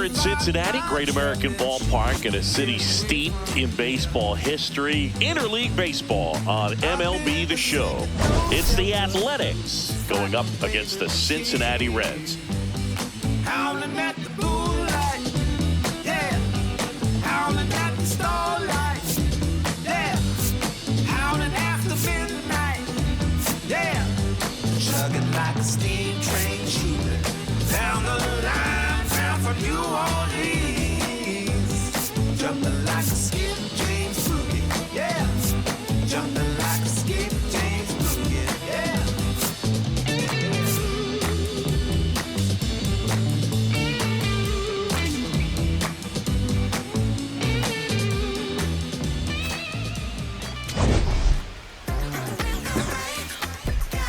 in Cincinnati, Great American Ballpark, in a city steeped in baseball history. Interleague baseball on MLB The Show. It's the Athletics going up against the Cincinnati Reds. Howling at the moonlight, yeah. Howling at the starlight, yeah. Howling after midnight, yeah. Chugging like a steam train, shooting down the line, down from New Orleans. Jumping like a skip James Boogie, yeah. Jumping like a skip James Boogie, yeah.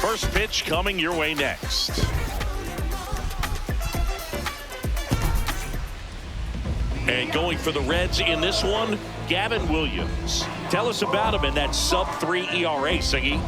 First pitch coming your way next. And going for the Reds in this one, Gavin Williams. Tell us about him in that sub-3 ERA, Siggy.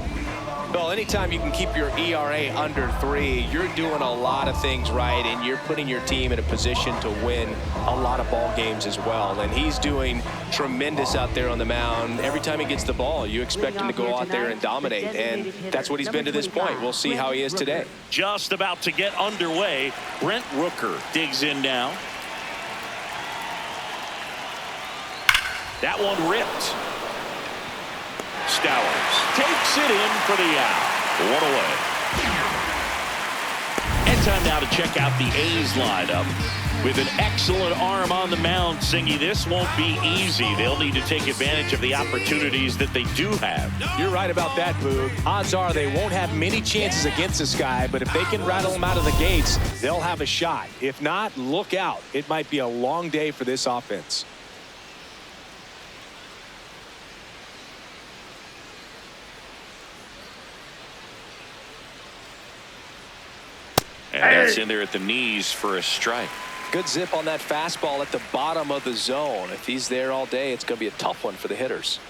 Well, anytime you can keep your ERA under 3, you're doing a lot of things right, and you're putting your team in a position to win a lot of ball games as well. And he's doing tremendous out there on the mound. Every time he gets the ball, you expect him to go out there and dominate, and that's what he's been to this point. We'll see how he is today. Just about to get underway. Brent Rooker digs in now. That one ripped. Stowers takes it in for the out. One away. And time now to check out the A's lineup. With an excellent arm on the mound, Singy, this won't be easy. They'll need to take advantage of the opportunities that they do have. You're right about that, Boog. Odds are they won't have many chances against this guy, but if they can rattle him out of the gates, they'll have a shot. If not, look out. It might be a long day for this offense. And that's in there at the knees for a strike. Good zip on that fastball at the bottom of the zone. If he's there all day, it's going to be a tough one for the hitters.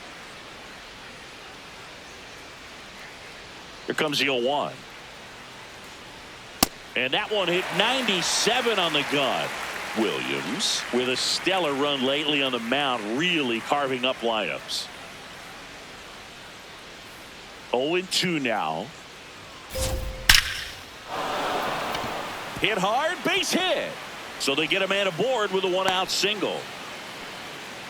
Here comes the 0-1. And that one hit 97 on the gun. Williams, with a stellar run lately on the mound, really carving up lineups. 0-2 now. Hit hard, base hit. So they get a man aboard with a one-out single.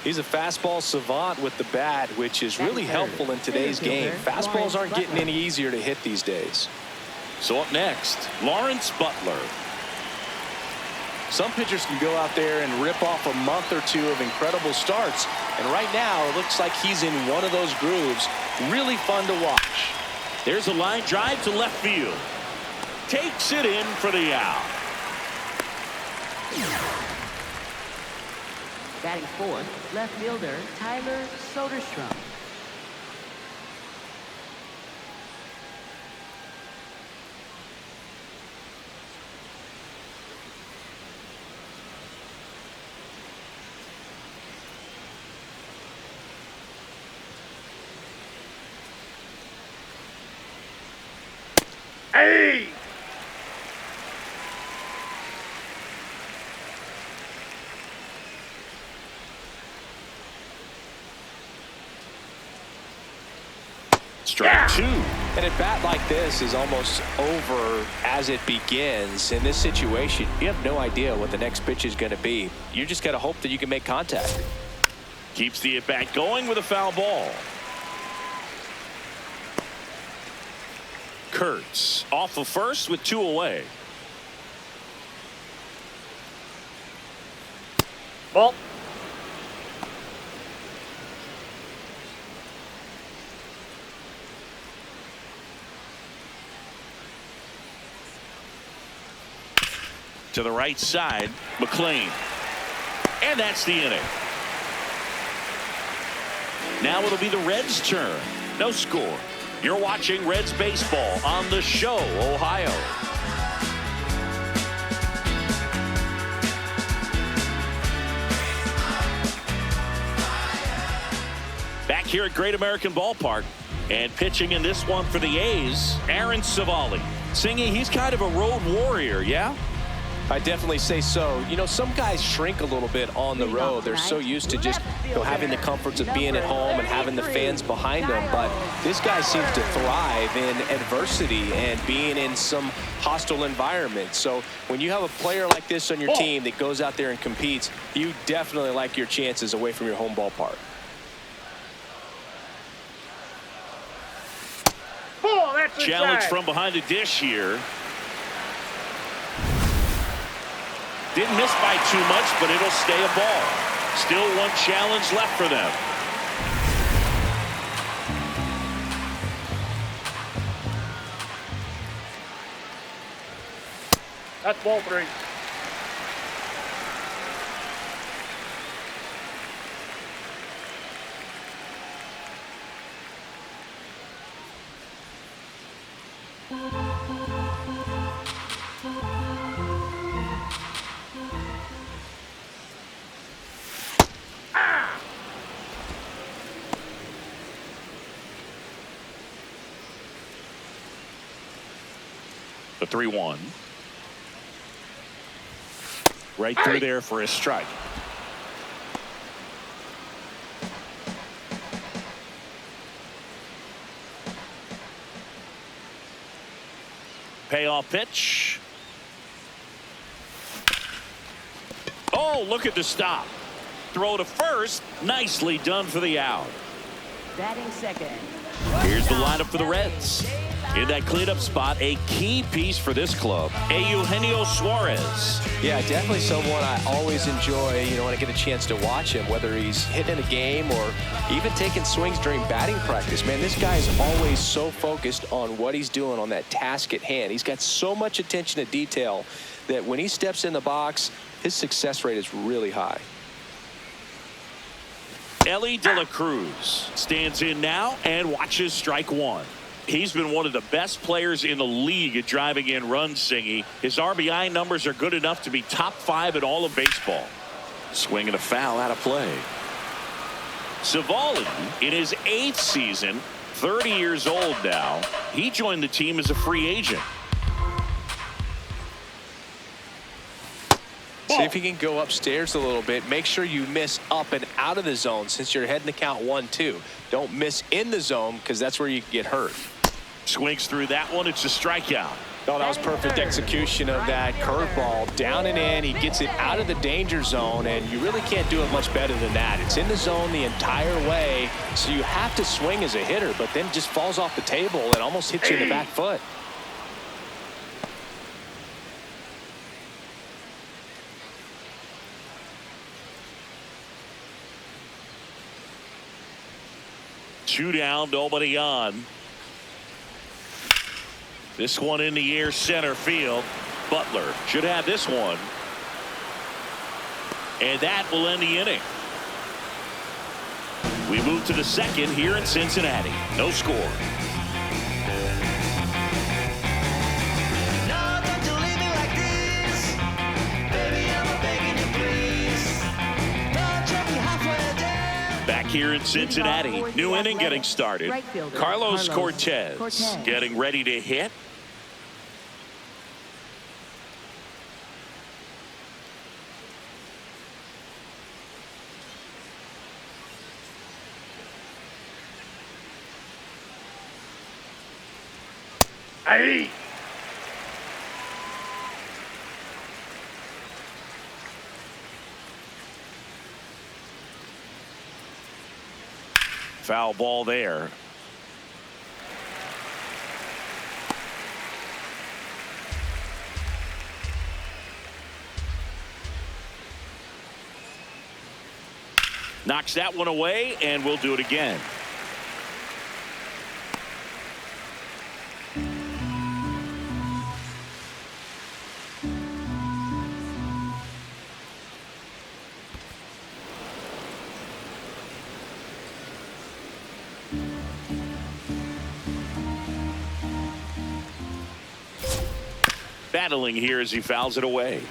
He's a fastball savant with the bat, which is really helpful in today's game. Fastballs aren't getting any easier to hit these days. So up next, Lawrence Butler. Some pitchers can go out there and rip off a month or two of incredible starts. And right now, it looks like he's in one of those grooves. Really fun to watch. There's a line drive to left field. Takes it in for the out. Batting fourth, left fielder Tyler Soderstrom. Hey! Strike two. And a bat like this is almost over as it begins. In this situation, you have no idea what the next pitch is going to be. You just got to hope that you can make contact. Keeps the at-bat going with a foul ball. Kurtz off of first with 2 away. Ball. To the right side, McLean. And that's the inning. Now it'll be the Reds' turn. No score. You're watching Reds baseball on The Show, Ohio. Back here at Great American Ballpark. And pitching in this one for the A's, Aaron Civale. Singy, he's kind of a road warrior, yeah? I definitely say so. You know, some guys shrink a little bit on the road. They're so used to just, you know, having the comforts of being at home and having the fans behind them. But this guy seems to thrive in adversity and being in some hostile environment. So when you have a player like this on your team that goes out there and competes, you definitely like your chances away from your home ballpark. Challenge from behind the dish here. Didn't miss by too much, but it'll stay a ball. Still one challenge left for them. That's ball 3. The 3-1. Right through there for a strike. Payoff pitch. Oh, look at the stop. Throw to first. Nicely done for the out. Batting second. Here's the lineup for the Reds. In that cleanup spot, a key piece for this club, Eugenio Suarez. Yeah, definitely someone I always enjoy, you know, when I get a chance to watch him, whether he's hitting a game or even taking swings during batting practice. Man, this guy is always so focused on what he's doing on that task at hand. He's got so much attention to detail that when he steps in the box, his success rate is really high. Elly De La Cruz stands in now and watches strike 1. He's been one of the best players in the league at driving in runs, Singy. His RBI numbers are good enough to be top 5 in all of baseball. Swing and a foul out of play. Savali in his 8th season, 30 years old now. He joined the team as a free agent. See if you can go upstairs a little bit. Make sure you miss up and out of the zone since you're heading to count 1-2. Don't miss in the zone because that's where you can get hurt. Swings through that one. It's a strikeout. Oh, that was perfect execution of that curveball. Down and in. He gets it out of the danger zone, and you really can't do it much better than that. It's in the zone the entire way, so you have to swing as a hitter, but then it just falls off the table and almost hits you in the back foot. Two down, nobody on. This one in the air, center field. Butler should have this one. And that will end the inning. We move to the second here in Cincinnati. No score. No, don't you leave me like this. Baby, I'm begging you, please. Don't drop me halfway down. Back here in Cincinnati. New inning getting started. Right fielder, Carlos Carlos Cortes Cortes. getting ready to hit. Hey! Foul ball there. Knocks that one away, and we'll do it again. Battling here as he fouls it away.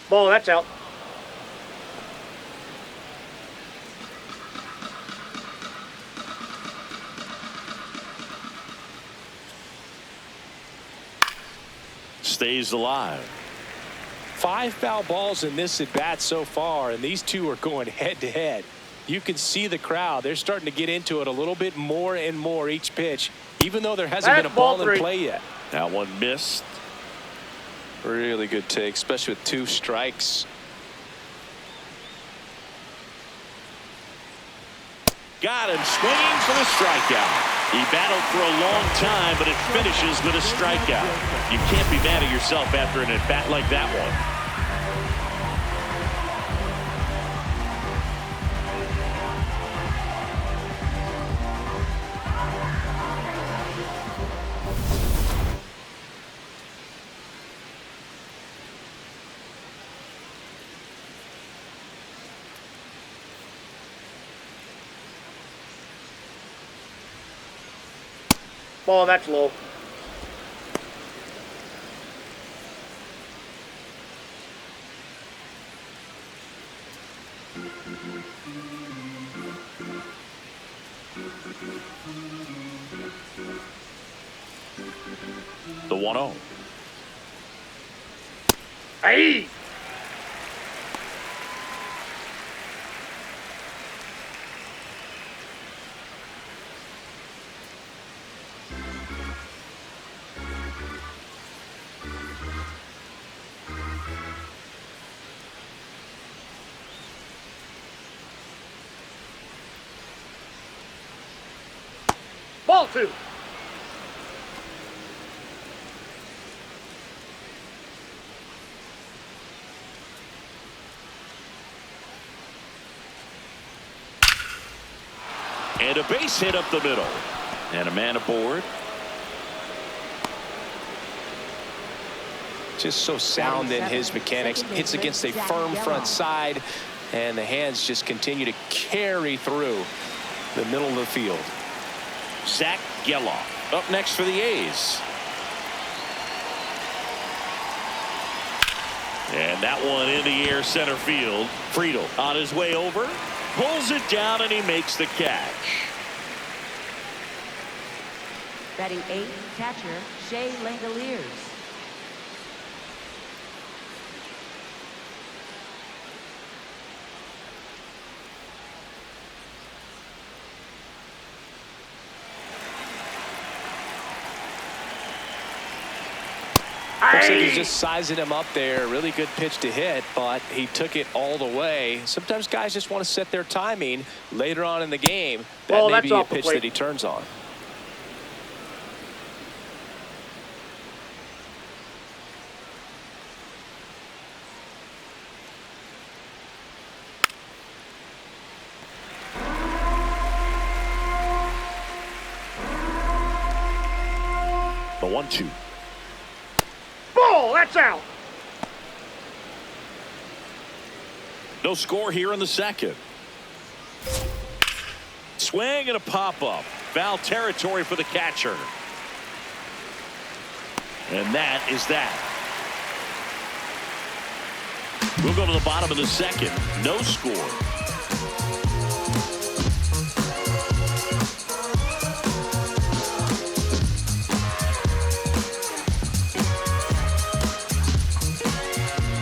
Ball, that's out. Stays alive. 5 foul balls in this at bat so far, and these two are going head to head. You can see the crowd. They're starting to get into it a little bit more and more each pitch, even though there hasn't been a ball in play yet. That one missed. Really good take, especially with 2 strikes. Got him swinging for the strikeout. He battled for a long time, but it finishes with a strikeout. You can't be mad at yourself after an at-bat like that one. Ball, that's low. The 1-0. Hey! Ball 2. And a base hit up the middle. And a man aboard. Just so sound in his mechanics. Hits against a firm front side, and the hands just continue to carry through the middle of the field. Zach Geloff up next for the A's. And that one in the air center field. Friedl on his way over. Pulls it down and he makes the catch. Batting 8th, catcher Shea Langerliers. Looks like he's just sizing him up there. Really good pitch to hit, but he took it all the way. Sometimes guys just want to set their timing later on in the game. That may be a pitch that he turns on. The 1-2. Ball, that's out. No score here in the second. Swing and a pop-up. Foul territory for the catcher. And that is that. We'll go to the bottom of the second. No score.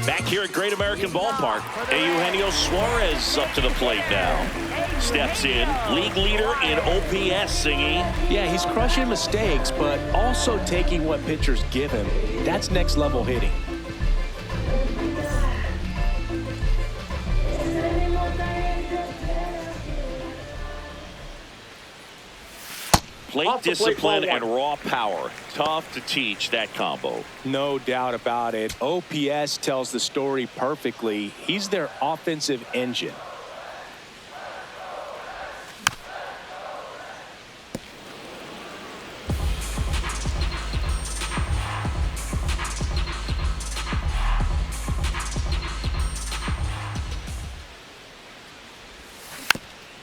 Back here at Great American Ballpark, Eugenio Suarez up to the plate now. Steps in, league leader in OPS, Singy. Yeah, he's crushing mistakes, but also taking what pitchers give him. That's next level hitting. Plate discipline and raw power. Tough to teach that combo. No doubt about it. OPS tells the story perfectly. He's their offensive engine.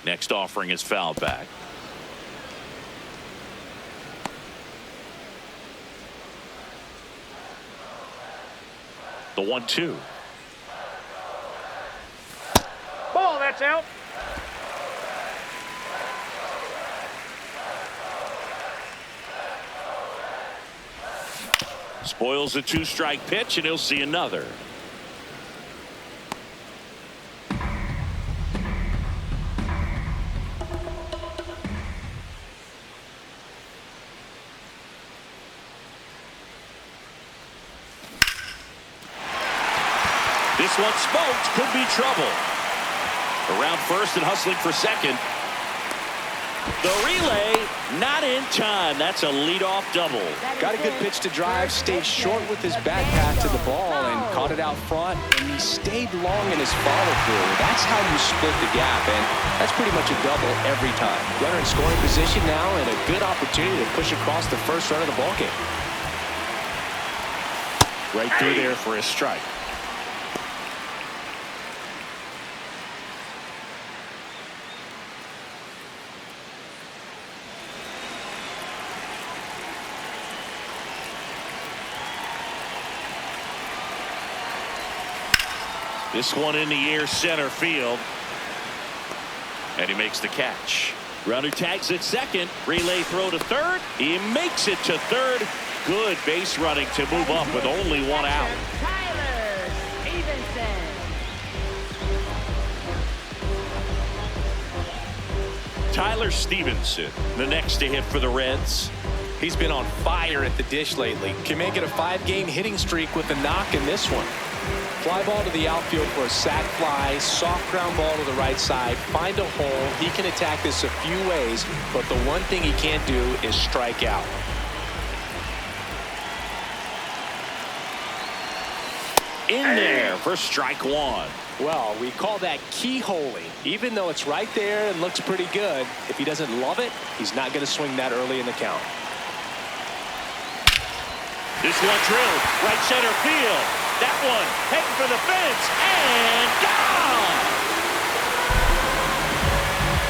Next offering is fouled back. The 1-2. that's out. Spoils a 2-strike pitch, and he'll see another. This one smoked, could be trouble. Around first and hustling for second. The relay not in time. That's a leadoff double. Got a good pitch to drive, stayed short with his back path to the ball and caught it out front, and he stayed long in his follow through. That's how you split the gap, and that's pretty much a double every time. Runner in scoring position now, and a good opportunity to push across the first run of the ball game. Right through there for a strike. This one in the air, center field. And he makes the catch. Runner tags at second. Relay throw to third. He makes it to third. Good base running to move up with only one out. Tyler Stephenson. Tyler Stephenson, the next to hit for the Reds. He's been on fire at the dish lately. Can make it a 5-game hitting streak with a knock in this one. Fly ball to the outfield for a sac fly, soft ground ball to the right side, find a hole. He can attack this a few ways, but the one thing he can't do is strike out. In there for strike one. Well, we call that keyholing. Even though it's right there and looks pretty good, if he doesn't love it, he's not going to swing that early in the count. This one drilled right center field. That one heading for the fence and gone.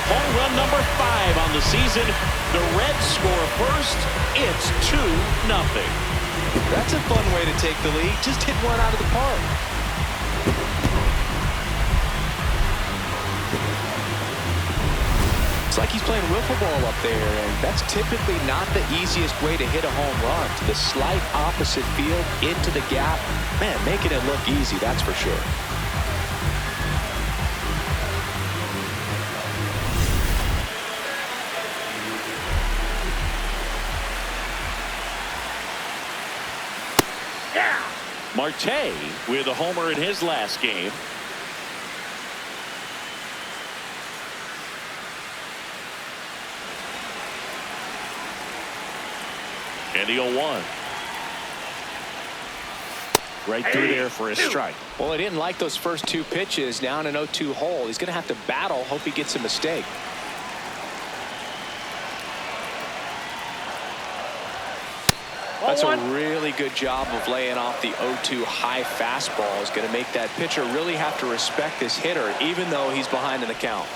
Home run number 5 on the season. The Reds score first. It's 2-0. That's a fun way to take the lead. Just hit one out of the park. It's like he's playing wiffle ball up there, and that's typically not the easiest way to hit a home run. To the slight opposite field, into the gap. Man, making it look easy, that's for sure. Marte with a homer in his last game. And the 0-1. Right through there for a strike. Well, he didn't like those first 2 pitches. Now in an 0-2 hole. He's going to have to battle. Hope he gets a mistake. That's a really good job of laying off the 0-2 high fastball. Is going to make that pitcher really have to respect this hitter, even though he's behind in the count.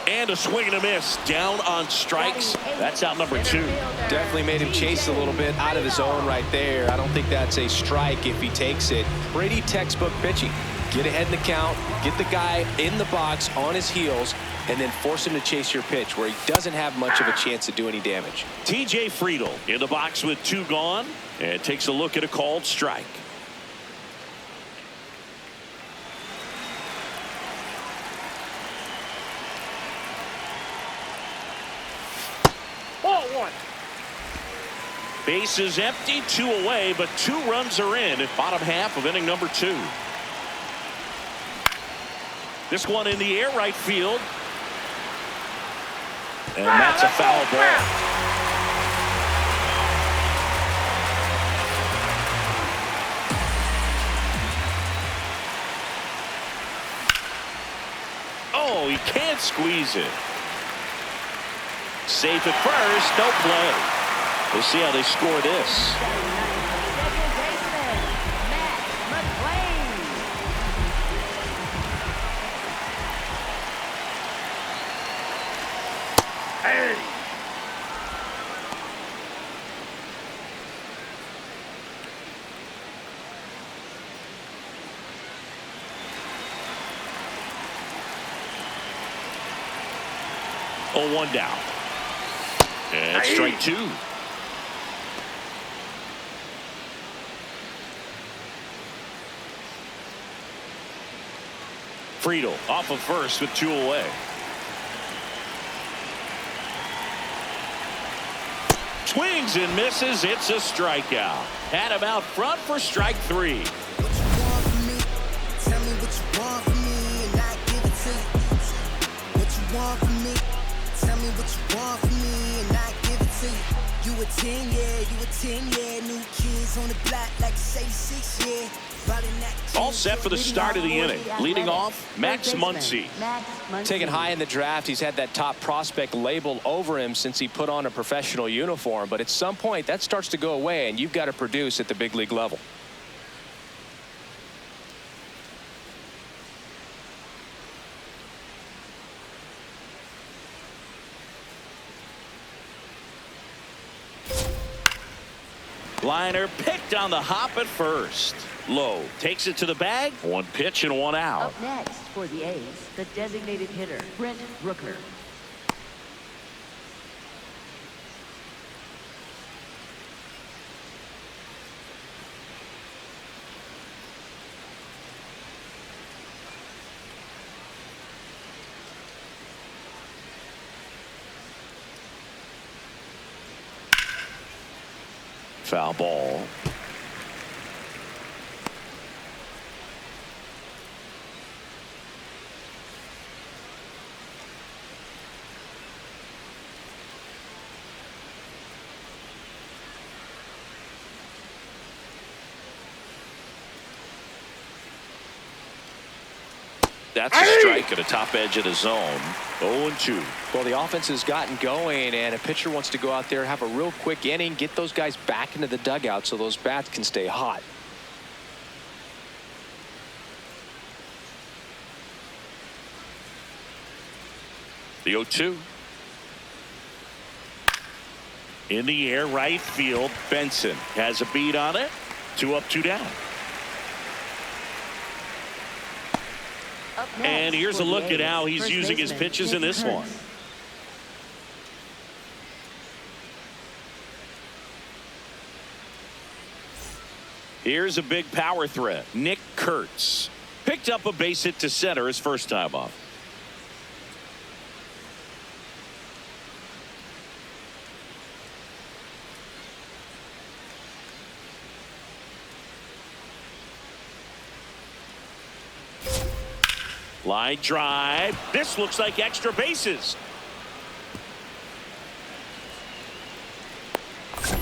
And a swing and a miss. Down on strikes. That's out number 2. Definitely made him chase a little bit out of his zone right there. I don't think that's a strike if he takes it. Pretty textbook pitching. Get ahead in the count, get the guy in the box on his heels, and then force him to chase your pitch where he doesn't have much of a chance to do any damage. TJ Friedl in the box with 2 gone and takes a look at a called strike. Ball 1. Base is empty, 2 away, but 2 runs are in at bottom half of inning number 2. This one in the air, right field. And that's a foul ball. Oh, he can't squeeze it. Safe at first, no play. We'll see how they score this. Second baseman, Max Hey. 0-1 down. And strike two. Friedl off of first with 2 away. Swings and misses. It's a strikeout. Had him out front for strike three. What you want from me? Tell me what you want from me, and I give it to you. What you want from me? Tell me what you want from me, and I give it to you. You a 10, yeah, you a 10, yeah. New kids on the block like 86, yeah. All set for the start of the inning. Leading off, Max Muncy. Taken high in the draft, he's had that top prospect label over him since he put on a professional uniform. But at some point, that starts to go away, and you've got to produce at the big league level. Liner picked on the hop at first. Low takes it to the bag. 1 pitch and 1 out. Up next for the A's, the designated hitter, Brent Rooker. Foul ball. That's a strike at the top edge of the zone. 0-2. Well, the offense has gotten going, and a pitcher wants to go out there, have a real quick inning, get those guys back into the dugout so those bats can stay hot. The 0-2. In the air, right field. Benson has a beat on it. 2 up, 2 down. And here's a look at how he's using his pitches in this one. Here's a big power threat. Nick Kurtz picked up a base hit to center his first time up. Line drive. This looks like extra bases.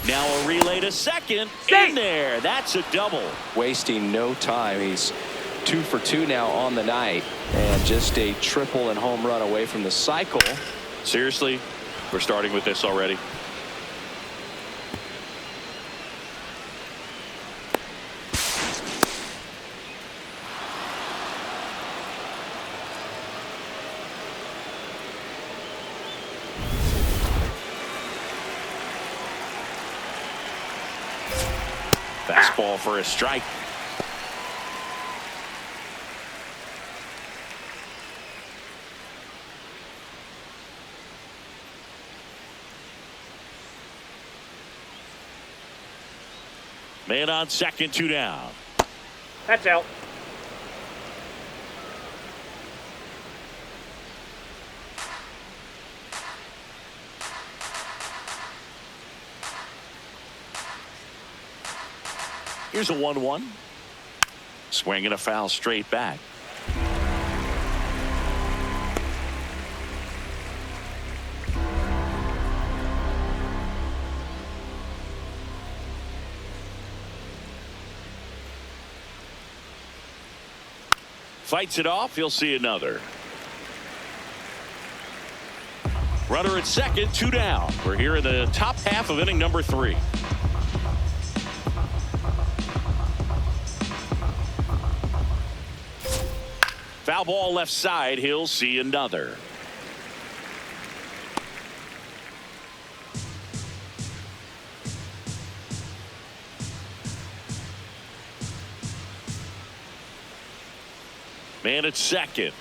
Now a relay to second. In there. That's a double. Wasting no time. He's 2 for 2 now on the night, and just a triple and home run away from the cycle. Seriously, we're starting with this already. Fastball for a strike. Man on second, 2 down. That's out. Here's a 1-1. Swinging a foul straight back. Fights it off. He'll see another. Runner at second, 2 down. We're here in the top half of inning number 3. Foul ball left side. He'll see another. Man at second.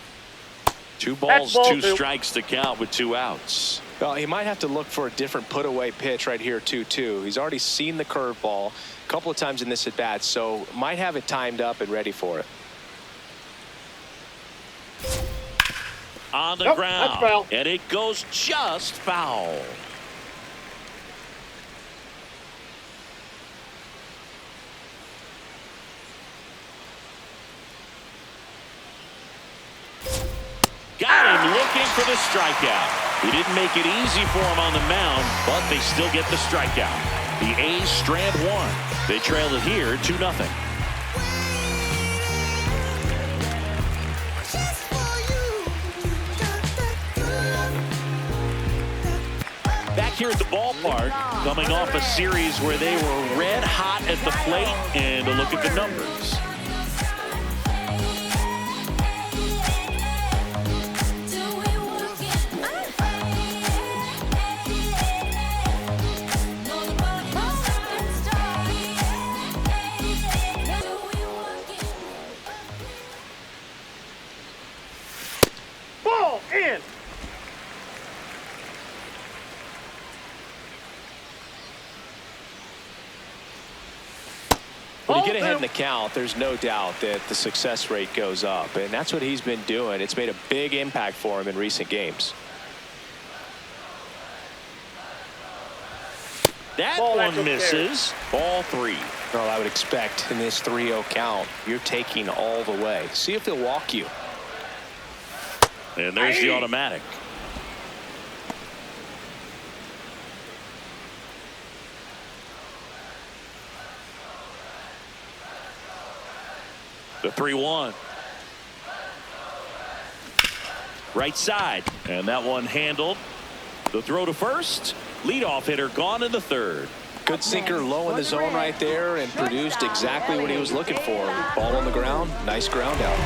2 balls, ball 2 2. strikes to count with 2 outs. Well, he might have to look for a different put-away pitch right here, 2-2. He's already seen the curveball a couple of times in this at-bat, so might have it timed up and ready for it. On the Nope, ground. that's foul. And it goes just foul. Got him looking for the strikeout. He didn't make it easy for him on the mound, but they still get the strikeout. The A's strand 1. They trail it here 2-0. Back here at the ballpark, coming off a series where they were red hot at the plate, and a look at the numbers. Ball in. When you get ahead in the count, there's no doubt that the success rate goes up, and that's what he's been doing. It's made a big impact for him in recent games. That Ball, one that's misses. Ball 3. Well, I would expect in this 3-0 count, you're taking all the way. See if he'll walk you. And there's the automatic. The 3-1. Right side. And that one handled. The throw to first. Leadoff hitter gone in the 3rd. Good sinker low in the zone right there and produced exactly what he was looking for. Ball on the ground. Nice ground out.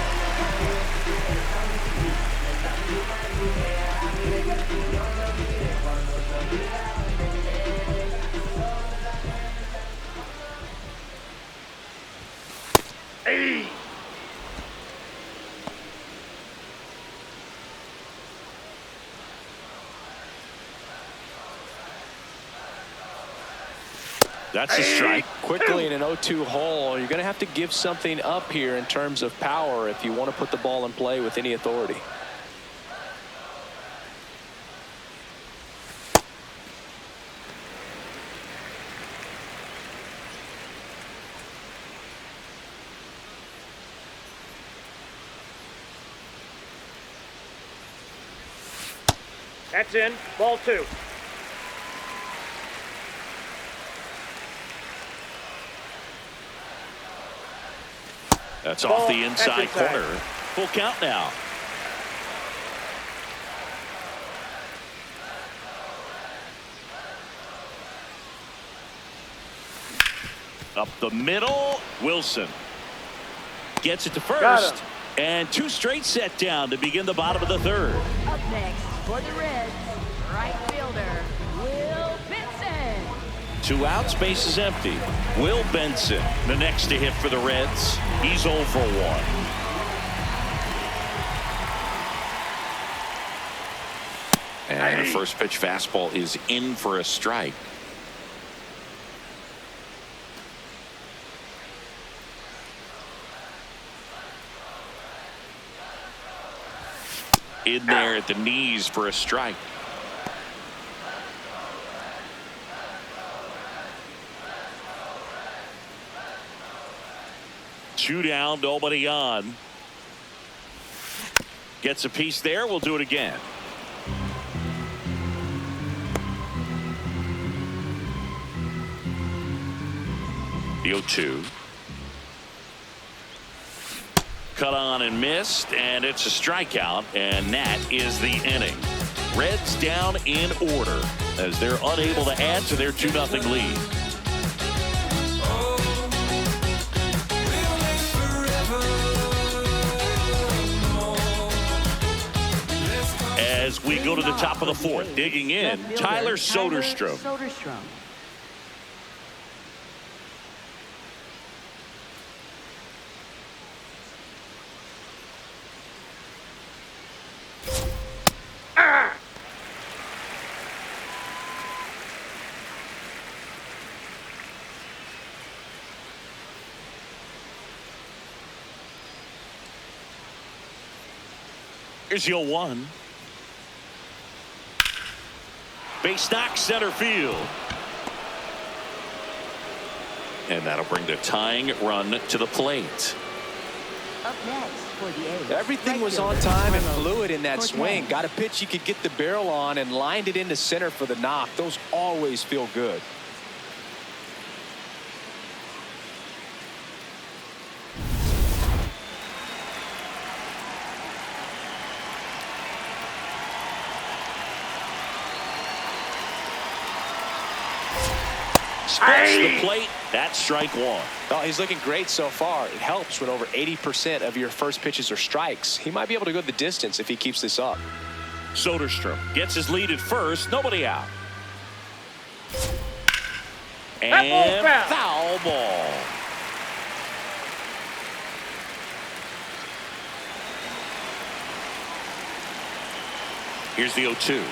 Hey. That's a strike. Quickly in an 0-2 hole, you're going to have to give something up here in terms of power if you want to put the ball in play with any authority. That's in. Ball 2. That's off the That's inside inside. corner. Full count now. Up the middle. Wilson gets it to Got first. him. And 2 straight set down to begin the bottom of the 3rd. Up next for the Reds, right fielder, Will Benson. 2 outs, base is empty. Will Benson, the next to hit for the Reds. He's 0 for 1. And a first pitch fastball is in for a strike. In there at the knees for a strike. Two down, nobody on. Gets a piece there. We'll do it again. The 0-2. Cut on and missed, and it's a strikeout, and that is the inning. Reds down in order as they're unable to add to their 2-0 lead. As we go to the top of the 4th, digging in, Left fielder, Tyler Soderstrom. Soderstrom. Here's 0-1. Base knock, center field. And that'll bring the tying run to the plate. Up next for the A's. Everything was on time and fluid in that swing. Got a pitch you could get the barrel on and lined it into center for the knock. Those always feel good. Spits the plate. That's strike one. Oh, he's looking great so far. It helps when over 80% of your first pitches are strikes. He might be able to go the distance if he keeps this up. Soderstrom gets his lead at first. Nobody out. That ball's And foul ball. Here's the 0-2.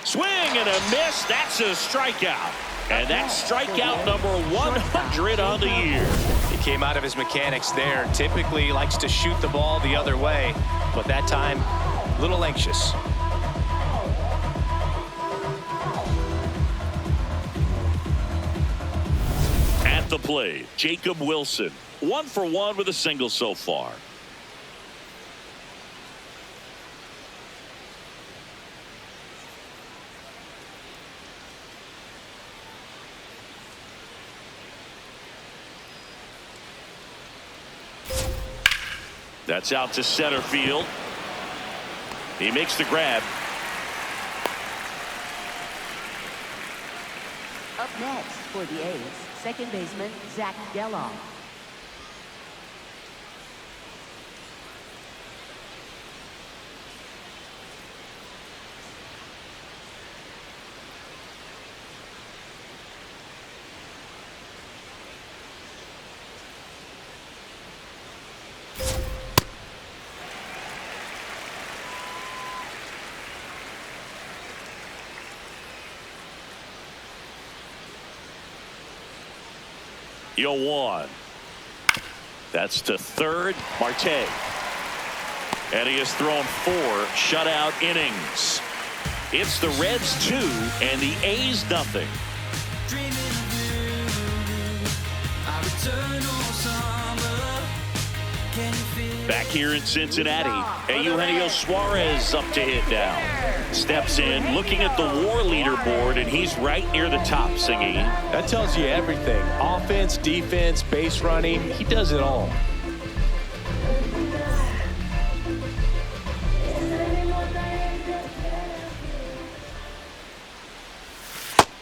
Swing and a miss. That's a strikeout. And that's strikeout number 100 on the year. He came out of his mechanics there. Typically likes to shoot the ball the other way, but that time a little anxious. At the plate, Jacob Wilson. 1 for 1 with a single so far. That's out to center field. He makes the grab. Up next for the A's, second baseman Zach Geloff. Yo, 1. That's to third, Marte. And he has thrown 4 shutout innings. It's the Reds 2 and the A's nothing. Back here in Cincinnati, Eugenio Suarez up to hit now. Steps in, looking at the WAR leaderboard, and he's right near the top, Singy. That tells you everything. Offense, defense, base running. He does it all.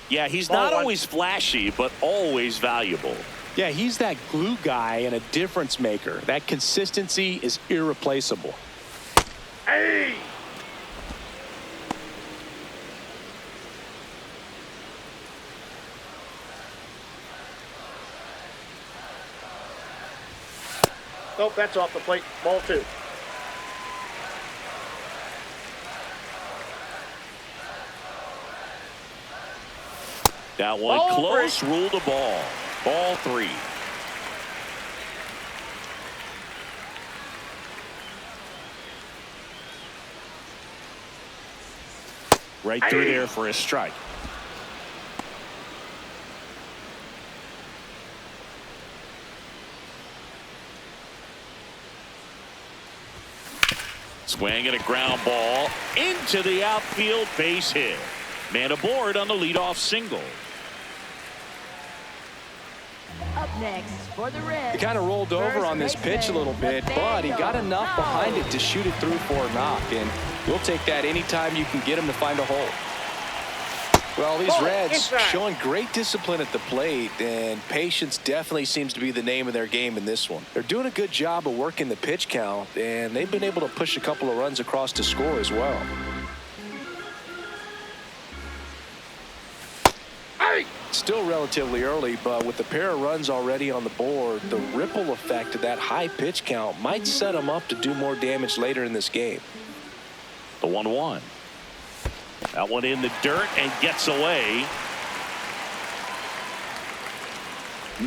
Yeah, he's not always flashy, but always valuable. Yeah, he's that glue guy and a difference maker. That consistency is irreplaceable. Hey! Nope, that's off the plate. Ball 2. That one Ball close, 3. ruled a ball. Ball 3. Right through there for a strike. Swing and a ground ball into the outfield, base hit. Man aboard on the leadoff single. Up next for the Reds. He kind of rolled over on this pitch a little bit, but he got enough behind it to shoot it through for a knock, and we'll take that anytime you can get him to find a hole. Well, these Reds showing great discipline at the plate, and patience definitely seems to be the name of their game in this one. They're doing a good job of working the pitch count, and they've been able to push a couple of runs across to score as well. Still relatively early, but with a pair of runs already on the board, the ripple effect of that high pitch count might set them up to do more damage later in this game. The 1-1. That one in the dirt and gets away.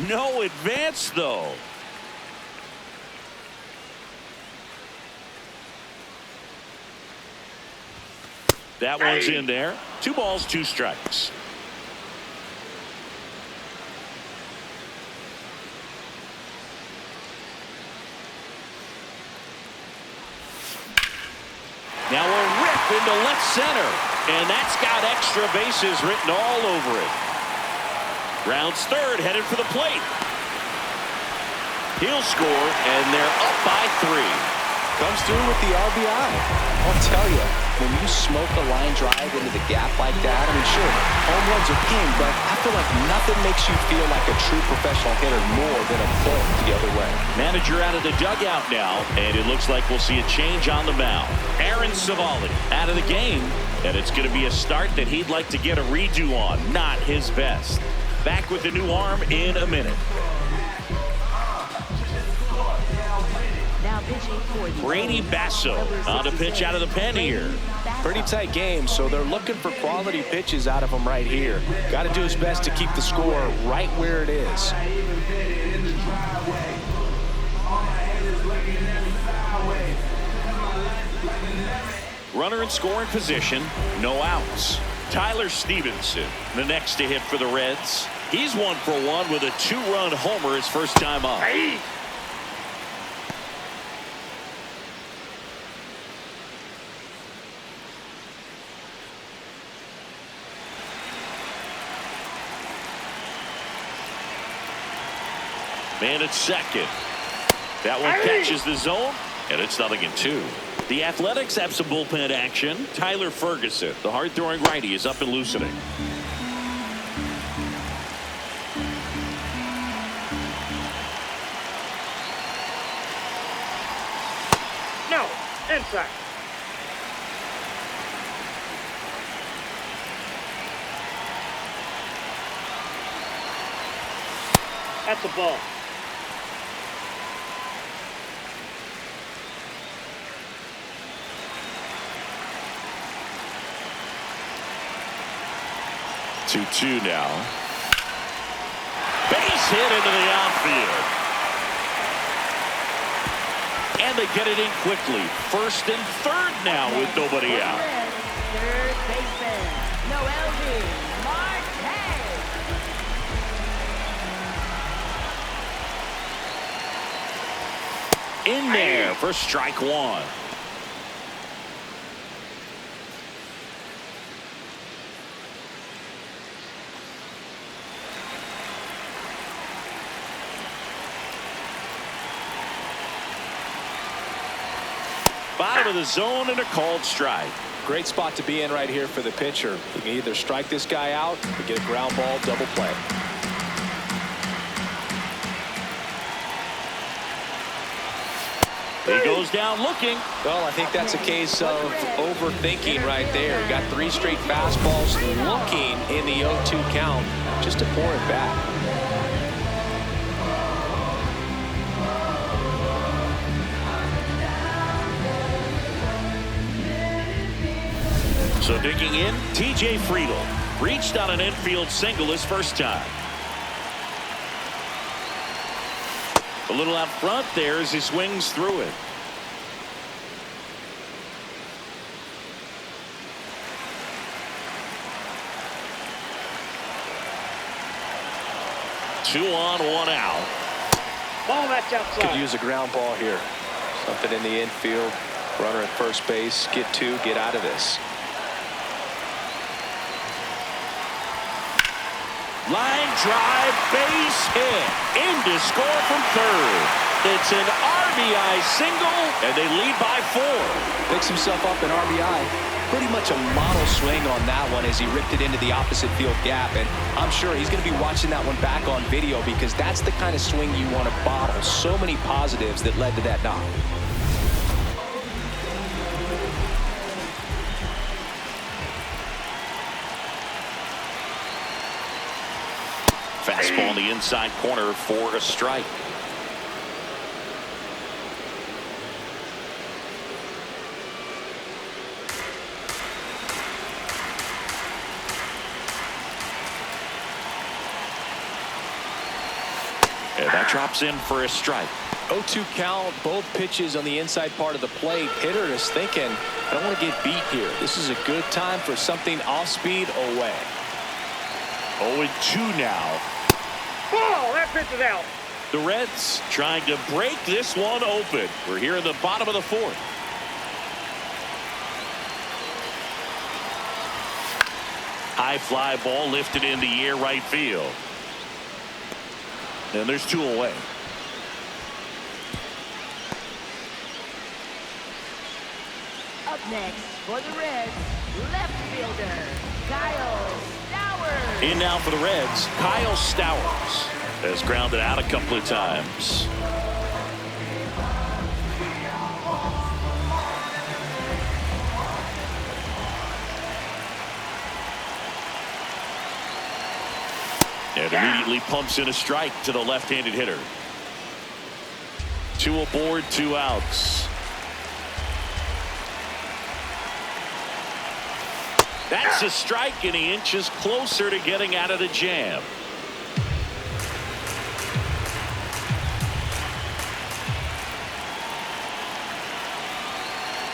No advance, though. That one's in there. 2 balls, 2 strikes. Now a rip into left center. And that's got extra bases written all over it. Rounds third, headed for the plate. He'll score, and they're up by 3. Comes through with the RBI. I'll tell you, when you smoke a line drive into the gap like that, I mean, sure, home runs are king, but I feel like nothing makes you feel like a true professional hitter more than a pull the other way. Manager out of the dugout now, and it looks like we'll see a change on the mound. Aaron Civale out of the game, and it's going to be a start that he'd like to get a redo on. Not his best. Back with the new arm in a minute. Now pitching for the Brady Basso on the pitch out of the pen here. Pretty tight game, so they're looking for quality pitches out of him right here. Got to do his best to keep the score right where it is. Runner in scoring position, no outs. Tyler Stephenson, the next to hit for the Reds. He's 1 for 1 with a 2-run homer his first time up. Man at second. That one catches the zone, and it's 0-2. The Athletics have some bullpen action. Tyler Ferguson, the hard-throwing righty, is up and loosening. No, inside. That's a ball. Two now. Base hit into the outfield. And they get it in quickly. First and third now with nobody out. third baseman, Noelvi Marte. In there for strike 1. Bottom of the zone and a called strike. Great spot to be in right here for the pitcher. You can either strike this guy out or get a ground ball double play. He goes down looking. Well, I think that's a case of overthinking right there. Got 3 straight fastballs looking in the 0-2 count just to pour it back. So digging in, TJ Friedl reached on an infield single his first time. A little out front there as he swings through it. Two on, 1 out. Ball, that's outside. Could use a ground ball here. Something in the infield. Runner at first base. Get 2. Get out of this. Line drive, base hit. In to score from third. It's an RBI single, and they lead by 4. Picks himself up an RBI. Pretty much a model swing on that one as he ripped it into the opposite field gap. And I'm sure he's going to be watching that one back on video because that's the kind of swing you want to bottle. So many positives that led to that knock. Fastball in the inside corner for a strike. And that drops in for a strike. 0-2 count, both pitches on the inside part of the plate. Hitter is thinking, I don't want to get beat here. This is a good time for something off speed away. 0-2 now. Oh, that pitch is out. The Reds trying to break this one open. We're here in the bottom of the fourth. High fly ball lifted in the air right field. And there's 2 away. Up next for the Reds, left fielder, Kyle Stowers. In now for the Reds, Kyle Stowers has grounded out a couple of times. And immediately pumps in a strike to the left-handed hitter. 2 aboard, 2 outs. That's a strike, and he inches closer to getting out of the jam.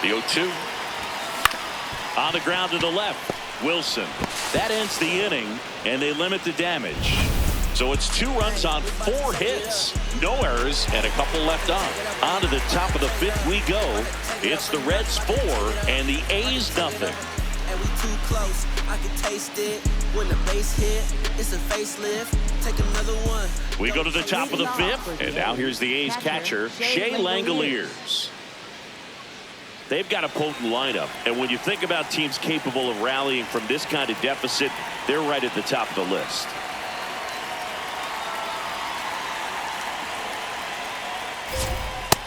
The 0-2. On the ground to the left. Wilson. That ends the inning, and they limit the damage. So it's 2 runs on 4 hits. No errors, and a couple left on. On to the top of the 5th we go. It's the Reds 4 and the A's nothing. And we too close, I can taste it. When the base hit, it's a facelift. Take another one. We go to the top of the 5th, and now here's the A's catcher, Shea Langerliers. They've got a potent lineup, and when you think about teams capable of rallying from this kind of deficit, they're right at the top of the list.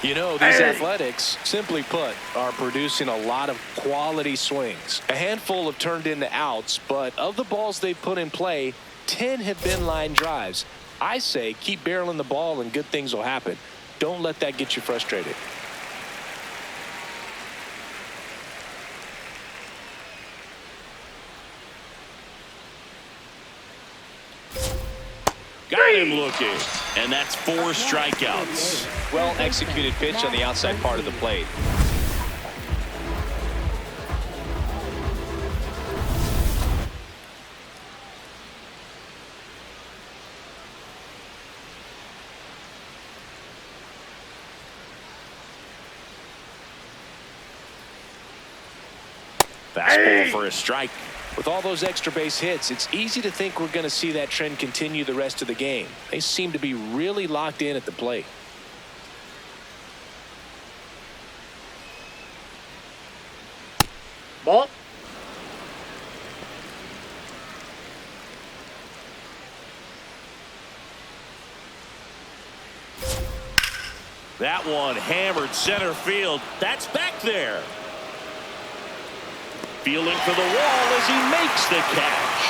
You know, these Athletics, simply put, are producing a lot of quality swings. A handful have turned into outs, but of the balls they've put in play, 10 have been line drives. I say keep barreling the ball and good things will happen. Don't let that get you frustrated. Got him looking, and that's 4 strikeouts. Well executed pitch on the outside part of the plate. Fastball for a strike. With all those extra base hits, it's easy to think we're going to see that trend continue the rest of the game. They seem to be really locked in at the plate. Ball. That one hammered center field. That's back there. Feeling for the wall as he makes the catch.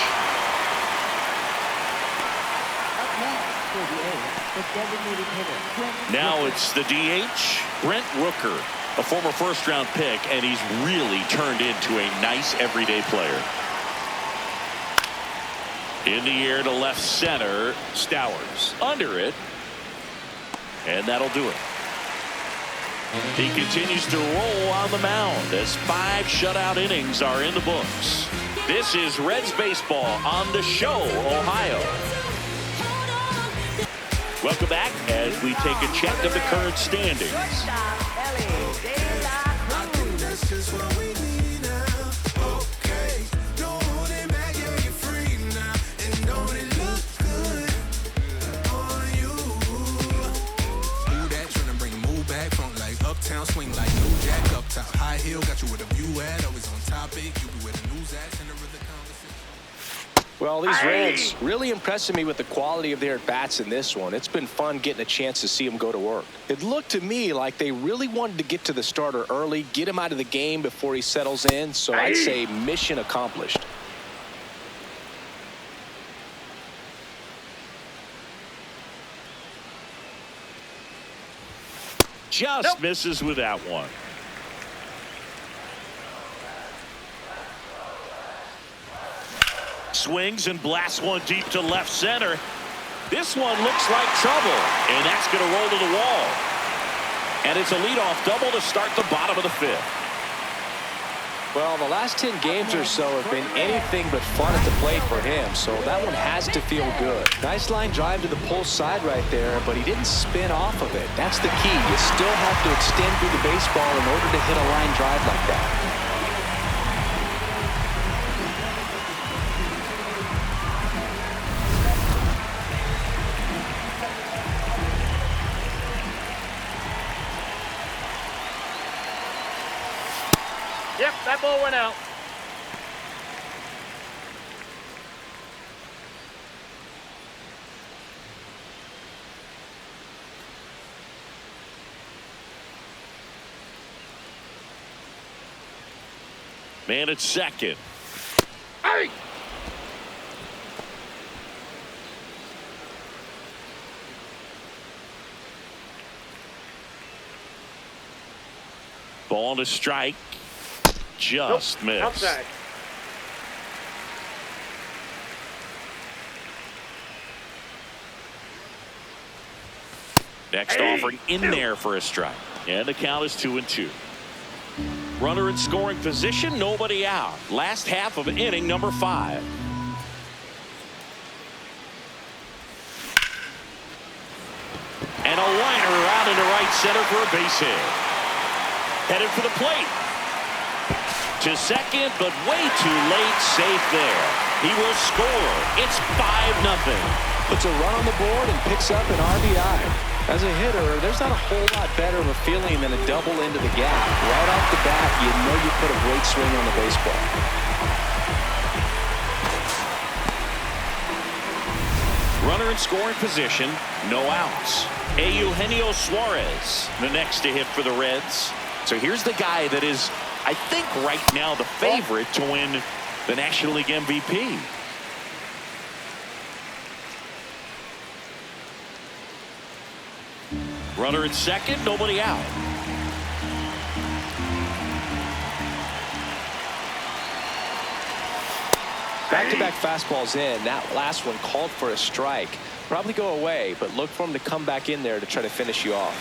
Up next for the A's, the designated hitter, Brent Now Rooker. it's the DH, Brent Rooker, a former first-round pick, and he's really turned into a nice everyday player. In the air to left center, Stowers. Under it, and that'll do it. He continues to roll on the mound as 5 shutout innings are in the books. This is Reds baseball on the show, Ohio. Welcome back as we take a check of the current standings. Shortstop, Elly De La Cruz. Uptown swing like New Jack up top. High heel got you with a view at. Always on topic. You be with the news at. Center of the conversation. Well, these Reds really impressing me with the quality of their at-bats in this one. It's been fun getting a chance to see them go to work. It looked to me like they really wanted to get to the starter early, get him out of the game before he settles in. So I'd say mission accomplished. Just misses with that one. Swings and blasts one deep to left center. This one looks like trouble, and that's going to roll to the wall. And it's a leadoff double to start the bottom of the 5th. Well, the last 10 games or so have been anything but fun at the plate for him, so that one has to feel good. Nice line drive to the pull side right there, but he didn't spin off of it. That's the key. You still have to extend through the baseball in order to hit a line drive like that. Yep, that ball went out. Man at second. Hey! Ball to strike. Just missed. Outside. Next offering in there for a strike. And the count is 2-2. Runner in scoring position, nobody out. Last half of inning number 5. And a liner out into right center for a base hit. Headed for the plate. To second, but way too late. Safe there. He will score. It's 5-0. Puts a run on the board and picks up an RBI. As a hitter, there's not a whole lot better of a feeling than a double into the gap. Right off the bat, you know you put a great swing on the baseball. Runner in scoring position, no outs. Eugenio Suarez, the next to hit for the Reds. So here's the guy that is, I think, right now the favorite to win the National League MVP. Runner at second, nobody out. Back-to-back fastballs in. That last one called for a strike. Probably go away, but look for him to come back in there to try to finish you off.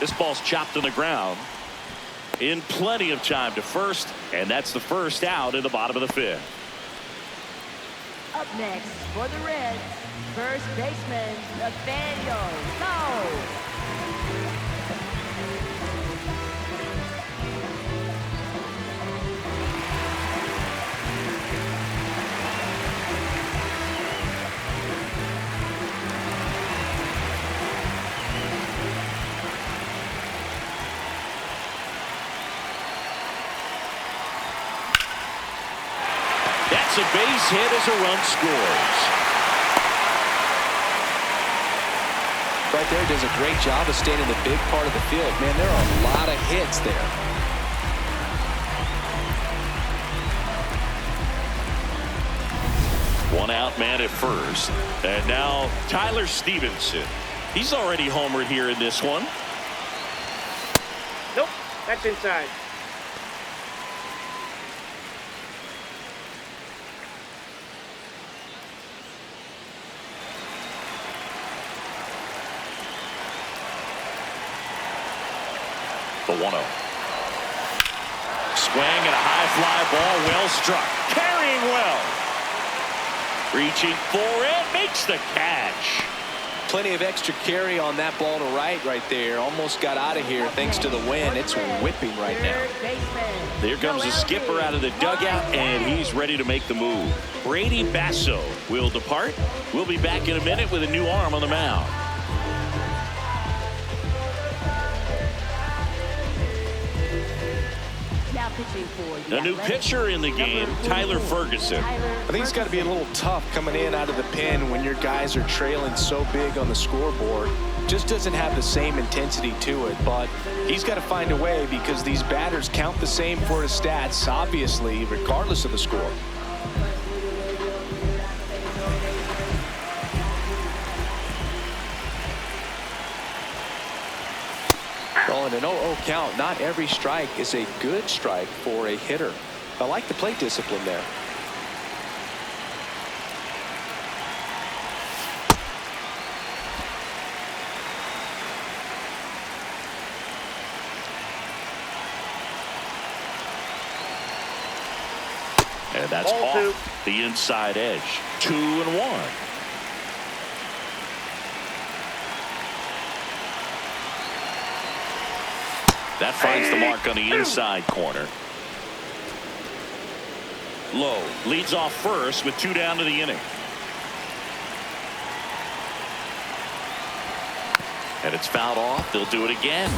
This ball's chopped to the ground. In plenty of time to first, and that's the first out in the bottom of the 5th. Up next for the Reds, first baseman Nathaniel Lowe. That's a base hit as a run scores. Right there, does a great job of staying in the big part of the field. Man, there are a lot of hits there. One out man at first. And now Tyler Stephenson. He's already homered here in this one. Nope, that's inside. The 1-0. Swing and a high fly ball, well struck. Carrying well. Reaching for it, makes the catch. Plenty of extra carry on that ball to right there. Almost got out of here thanks to the wind. It's whipping right now. There comes the skipper out of the dugout, and he's ready to make the move. Brady Basso will depart. We'll be back in a minute with a new arm on the mound. A new pitcher in the game, Tyler Ferguson. I think it's got to be a little tough coming in out of the pen when your guys are trailing so big on the scoreboard. Just doesn't have the same intensity to it, but he's got to find a way because these batters count the same for his stats, obviously, regardless of the score. Well, in an 0-0 count, not every strike is a good strike for a hitter. I like the plate discipline there. And that's off the inside edge. 2-1. That finds the mark on the inside corner. Lowe leads off first with 2 down to the inning. And it's fouled off. They'll do it again.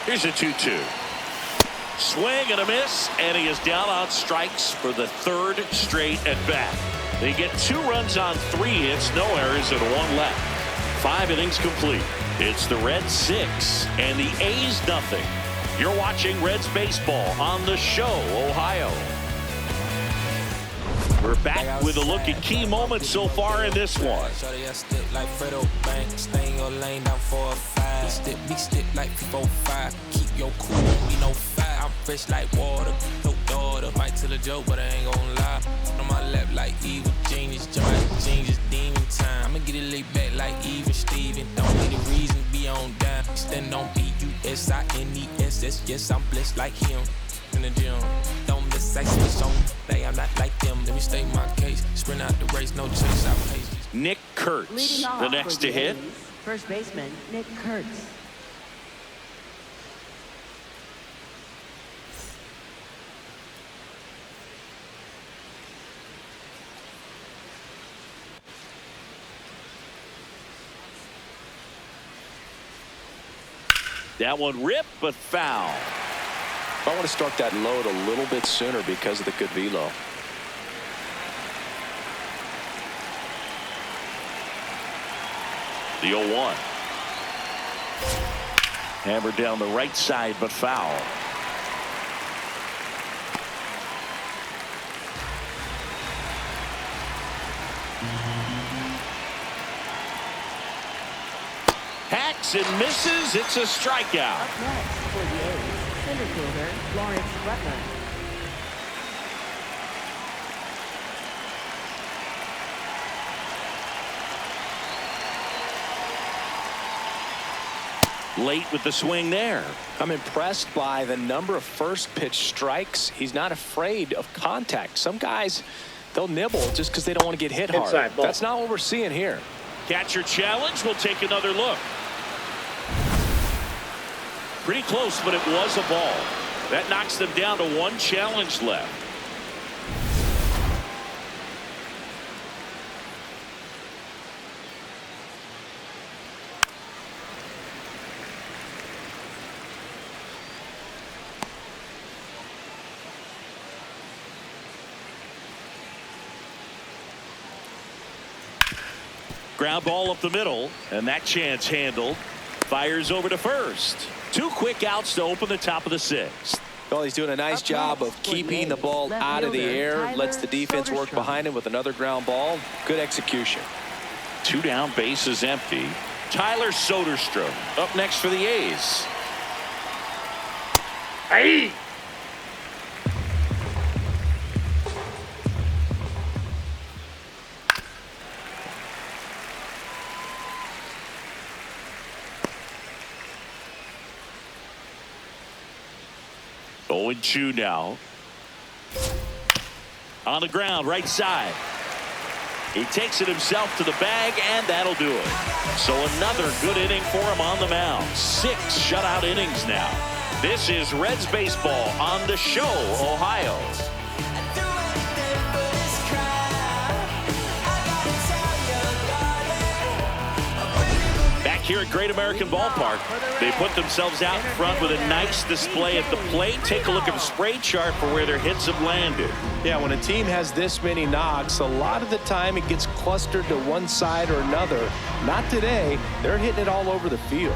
Here's a 2-2. Swing and a miss, and he is down on strikes for the 3rd straight at bat. They get 2 runs on 3 hits, no errors, and 1 left. 5 innings complete. It's the Reds 6 and the A's nothing. You're watching Reds baseball on the show, Ohio. We're back with a look at key moments so far in this one. Keep your cool, we no fire. I'm fresh like water, no daughter. Might tell a joke, but I ain't gon' lie. On my lap like evil genius, jump like genius, demon time. I'ma get it laid back like even Steven. Don't need a reason to be on down. Stand on BUSINESS. Yes, I'm blessed like him in the gym. Don't miss, I switch on. Hey, I'm not like them. Let me state my case. Sprint out the race, no chase. I pace. Nick Kurtz, the next to hit. First baseman Nick Kurtz. That one ripped, but foul. I want to start that load a little bit sooner because of the good velo. The 0-1. Hammered down the right side, but foul. Hacks and misses. It's a strikeout. Up next for the A's, center fielder Lawrence Butler. Late with the swing there. I'm impressed by the number of first pitch strikes. He's not afraid of contact. Some guys, they'll nibble just because they don't want to get hit hard. Inside ball. That's not what we're seeing here. Catcher challenge. We'll take another look. Pretty close, but it was a ball. That knocks them down to 1 challenge left. Ground ball up the middle, and that chance handled. Fires over to first. 2 quick outs to open the top of the 6th. Well, he's doing a nice job of keeping the ball out of the air. Lets the defense work behind him with another ground ball. Good execution. 2 down, bases empty. Tyler Soderstrom up next for the A's. Hey! Oh, 2 now. On the ground, right side. He takes it himself to the bag, and that'll do it. So another good inning for him on the mound. 6 shutout innings now. This is Reds baseball on the show, Ohio. Here at Great American Ballpark, they put themselves out in front with a nice display at the plate. Take a look at the spray chart for where their hits have landed. Yeah, when a team has this many knocks, a lot of the time it gets clustered to one side or another. Not today. They're hitting it all over the field.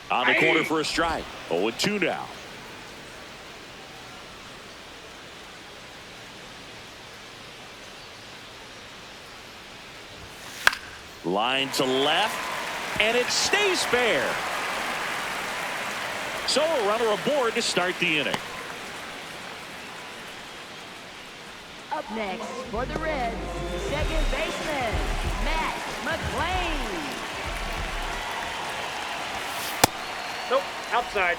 On the corner for a strike. 0-2 now. Line to left, and it stays fair. So a runner aboard to start the inning. Up next for the Reds, second baseman, Max McClain. Nope, outside.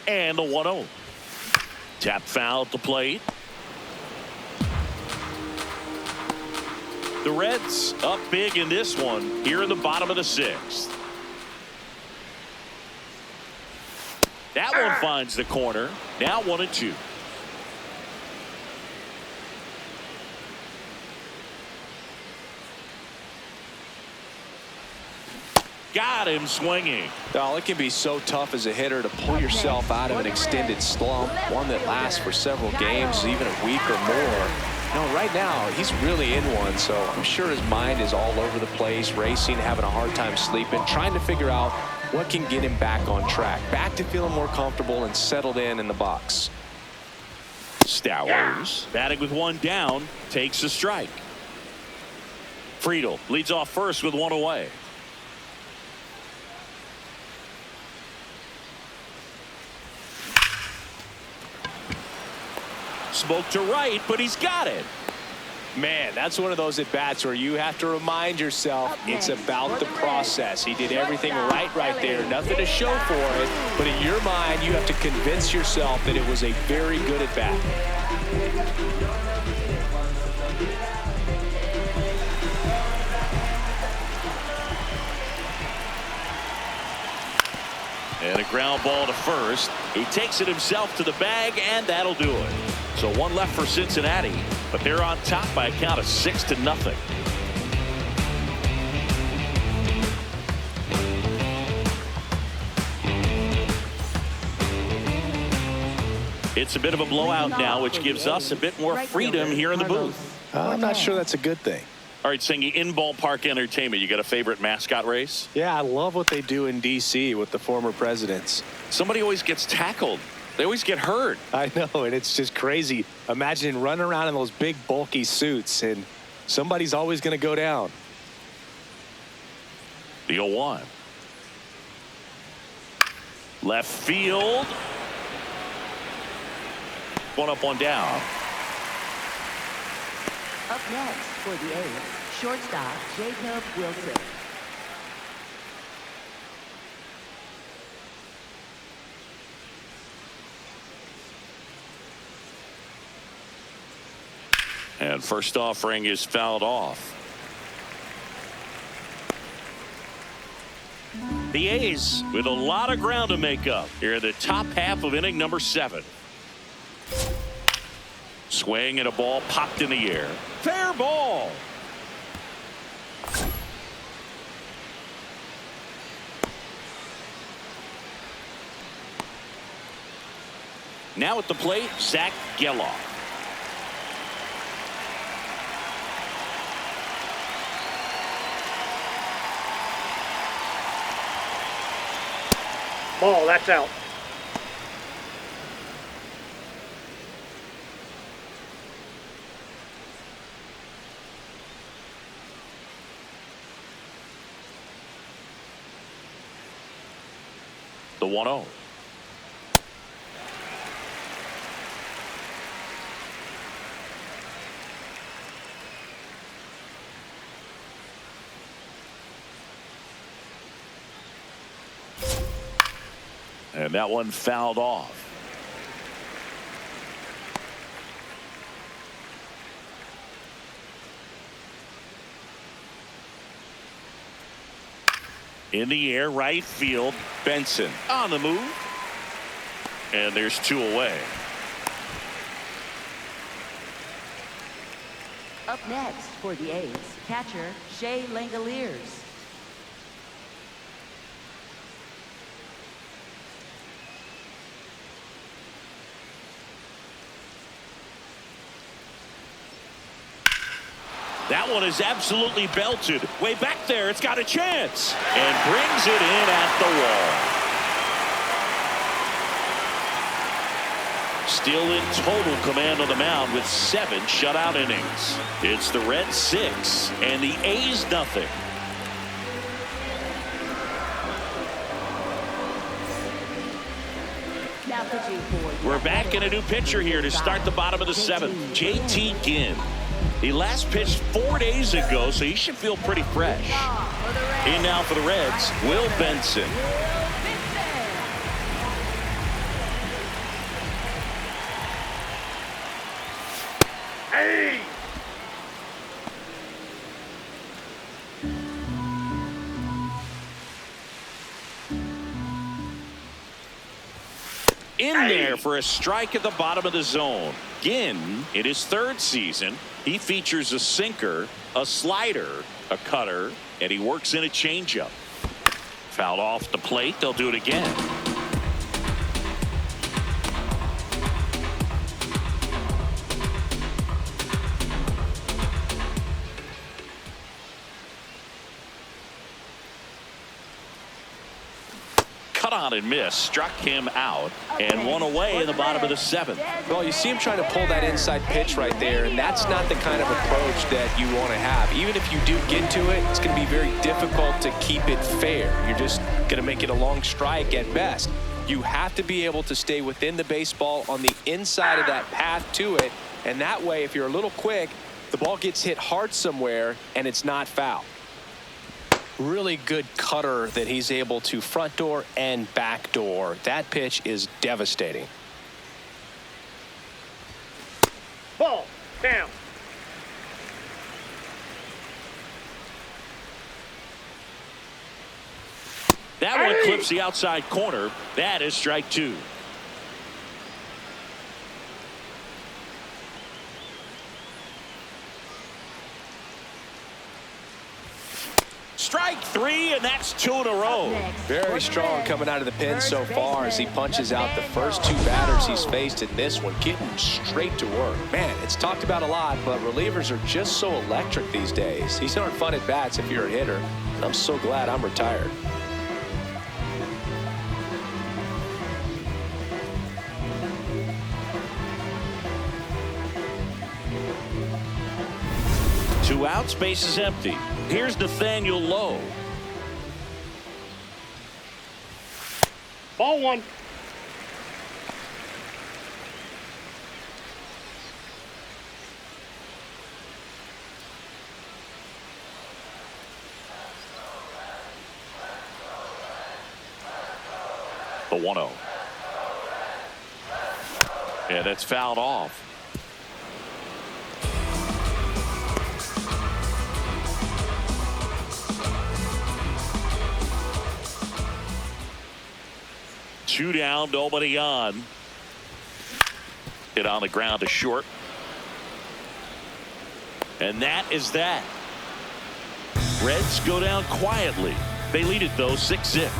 And the 1-0. Tap foul at the plate. The Reds up big in this one here in the bottom of the 6th. That one finds the corner. Now 1-2. Got him swinging. Well, it can be so tough as a hitter to pull yourself out of an extended slump, one that lasts for several games, even a week or more. No, right now, he's really in one, so I'm sure his mind is all over the place, racing, having a hard time sleeping, trying to figure out what can get him back on track, back to feeling more comfortable and settled in the box. Stowers, batting with one down, takes a strike. Friedl leads off first with one away. Smoke to right, but he's got it. Man, that's one of those at-bats where you have to remind yourself it's about the process. He did everything right there. Nothing to show for it, but in your mind, you have to convince yourself that it was a very good at-bat. And a ground ball to first. He takes it himself to the bag, and that'll do it. So one left for Cincinnati, but they're on top by a count of 6-0. It's a bit of a blowout now, which gives us a bit more freedom here in the booth. I'm not sure that's a good thing. All right, Singy, in ballpark entertainment, you got a favorite mascot race? Yeah, I love what they do in D.C. with the former presidents. Somebody always gets tackled. They always get hurt. I know, and it's just crazy. Imagine running around in those big, bulky suits, and somebody's always going to go down. The 0-1. Left field. One up, one down. Up next for the A's, shortstop Jacob Wilson. And first offering is fouled off. The A's with a lot of ground to make up here in the top half of inning number 7. Swing and a ball popped in the air. Fair ball. Now at the plate, Zach Geloff. Ball, that's out. The 1-0. And that one fouled off. In the air, right field, Benson on the move. And there's 2 away. Up next for the A's, catcher Shea Langerliers. That one is absolutely belted. Way back there, it's got a chance. And brings it in at the wall. Still in total command on the mound with 7 shutout innings. It's the Reds 6 and the A's nothing. Now pitching for We're back in a new pitcher here to start the bottom of the 7th. JT Ginn. He last pitched 4 days ago, so he should feel pretty fresh. In now for the Reds, Will Benson. Hey! In there for a strike at the bottom of the zone. Ginn, in his 3rd season, he features a sinker, a slider, a cutter, and he works in a changeup. Fouled off the plate. They'll do it again. On and miss, struck him out, and one away in the bottom of the 7th. Well, you see him trying to pull that inside pitch right there, and that's not the kind of approach that you want to have. Even if you do get to it, it's going to be very difficult to keep it fair. You're just going to make it a long strike at best. You have to be able to stay within the baseball on the inside of that path to it, and that way, if you're a little quick, the ball gets hit hard somewhere, and it's not foul. Really good cutter that he's able to front door and back door. That pitch is devastating. Ball down. That one clips the outside corner. That is strike 2. Strike 3, and that's 2 in a row. Very strong coming out of the pen so far as he punches out the first 2 batters he's faced in this one, getting straight to work. Man, it's talked about a lot, but relievers are just so electric these days. These aren't fun at bats if you're a hitter. I'm so glad I'm retired. Two outs, base is empty. Here's Nathaniel Lowe. Ball 1. The 1-0. Yeah, that's fouled off. Two down, nobody on. Hit on the ground to short. And that is that. Reds go down quietly. They lead it though 6-0.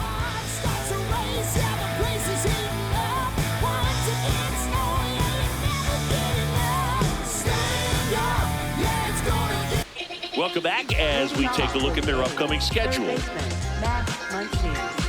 Welcome back as we take a look at their upcoming schedule. Max Muncy.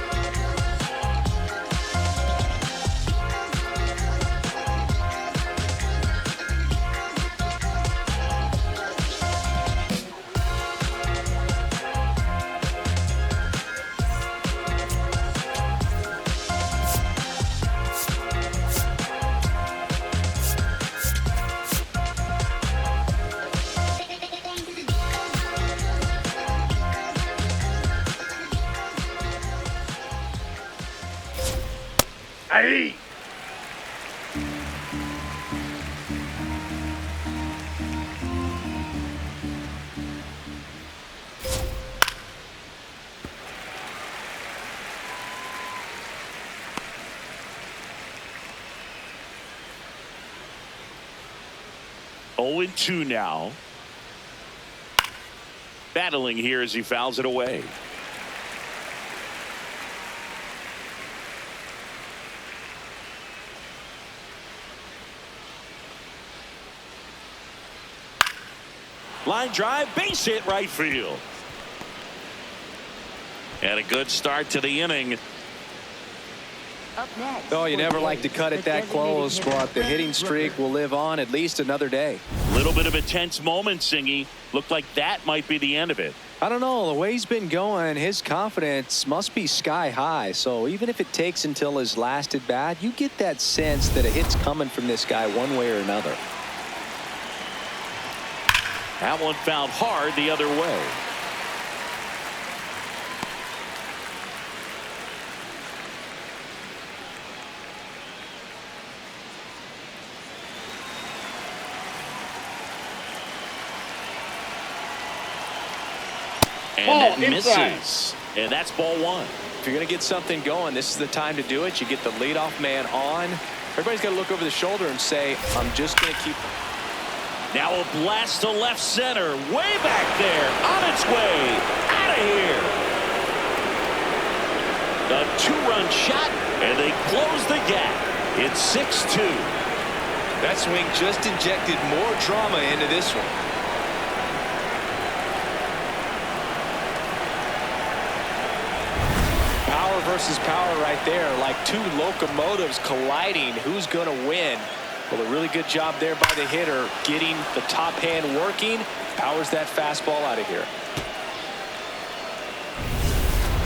Hey! Oh, 0-2 now. Battling here as he fouls it away. Line drive, base hit right field. And a good start to the inning. Up next. Oh, you never for like to the cut it that designated close, hitter, but the hitting Brent streak Rooker. will live on at least another day. Little bit of a tense moment, Singy. Looked like that might be the end of it. I don't know. The way he's been going, his confidence must be sky high. So even if it takes until his last at bat, you get that sense that a hit's coming from this guy one way or another. That one fouled hard the other way. And Ball that inside. misses. And that's ball one. If you're going to get something going, this is the time to do it. You get the leadoff man on. Everybody's got to look over the shoulder and say, I'm just going to keep. Now a blast to left center. Way back there. On its way. Out of here. A two-run shot. And they close the gap. It's 6-2. That swing just injected more drama into this one. Power versus power right there, like two locomotives colliding. Who's going to win? Well, a really good job there by the hitter, getting the top hand working. Powers that fastball out of here.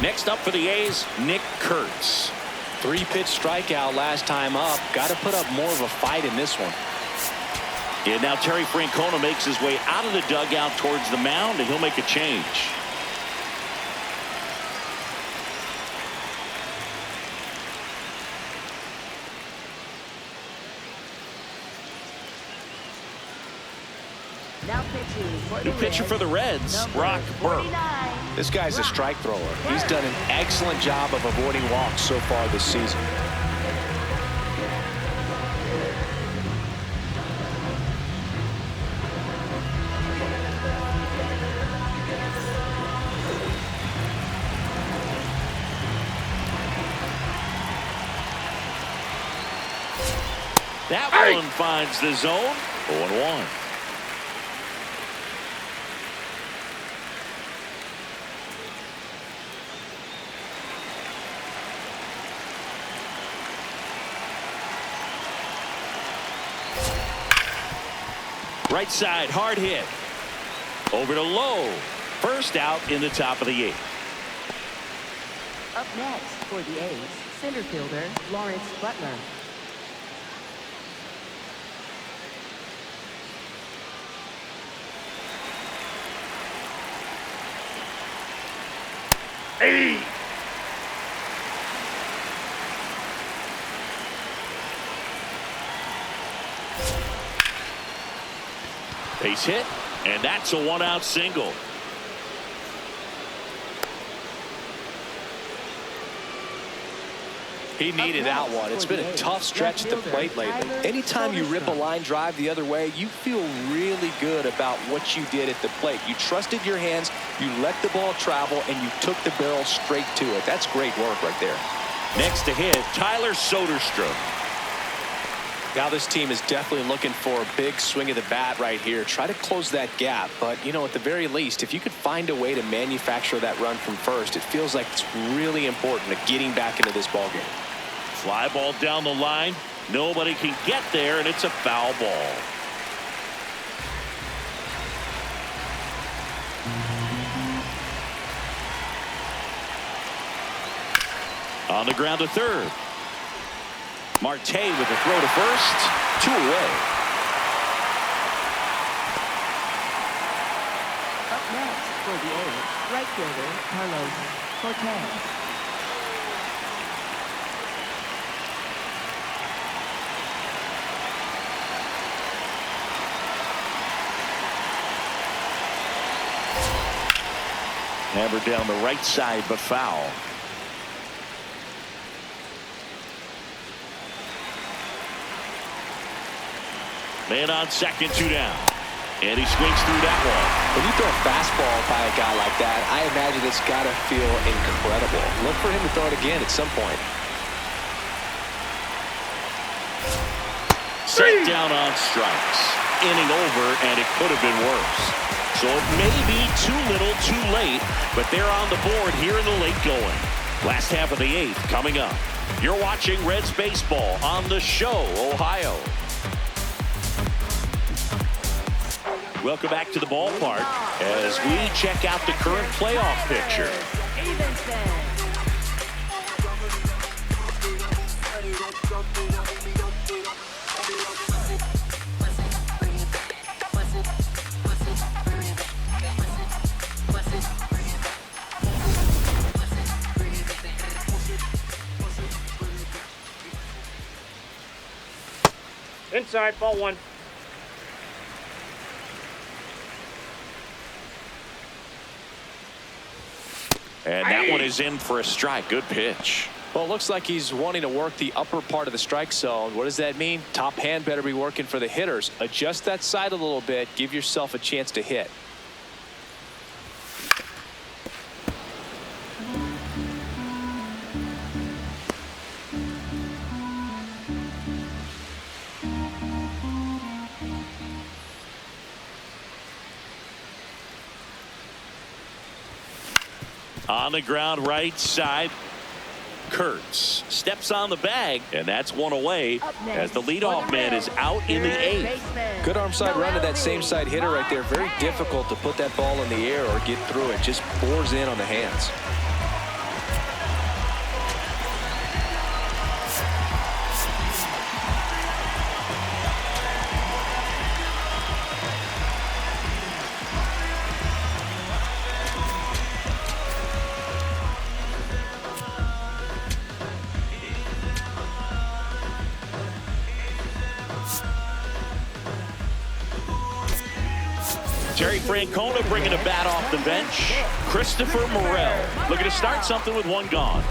Next up for the A's, Nick Kurtz. 3-pitch strikeout last time up. Got to put up more of a fight in this one. And now Terry Francona makes his way out of the dugout towards the mound, and he'll make a change. Now pitching for New the pitcher Reds, for the Reds, number Brock Burke. 49. This guy's a strike thrower. He's done an excellent job of avoiding walks so far this season. That one finds the zone. 0-1. Right side, hard hit. Over to Lowe. First out in the top of the 8th. Up next for the A's, center fielder Lawrence Butler. Hey! Base hit, and that's a 1-out single. He needed that one. It's been a tough stretch at the plate lately. Anytime you rip a line drive the other way, you feel really good about what you did at the plate. You trusted your hands, you let the ball travel, and you took the barrel straight to it. That's great work right there. Next to hit, Tyler Soderstrom. Now this team is definitely looking for a big swing of the bat right here. Try to close that gap. But, you know, at the very least, if you could find a way to manufacture that run from first, it feels like it's really important to getting back into this ballgame. Fly ball down the line. Nobody can get there, and it's a foul ball. On the ground to third. Marte with the throw to first. 2 away. Up next for the A's, right fielder Carlos Cortes. Hammered down the right side, but foul. Man on second, 2 down. And he swings through that one. When you throw a fastball by a guy like that, I imagine it's got to feel incredible. Look for him to throw it again at some point. Set down on strikes. Inning over, and it could have been worse. So it may be too little, too late, but they're on the board here in the late going. Last half of the 8th coming up. You're watching Reds baseball on The Show, Ohio. Welcome back to the ballpark as we check out the current playoff picture. Inside, ball 1. And that one is in for a strike. Good pitch. Well, it looks like he's wanting to work the upper part of the strike zone. What does that mean? Top hand better be working for the hitters. Adjust that side a little bit. Give yourself a chance to hit. On the ground right side, Kurtz steps on the bag, and that's one away as the leadoff man is out in the 8th. Good arm side run to that same side hitter right there. Very difficult to put that ball in the air or get through it. Just bores in on the hands. Francona bringing a bat off the bench. Christopher Morel looking to start something with one gone.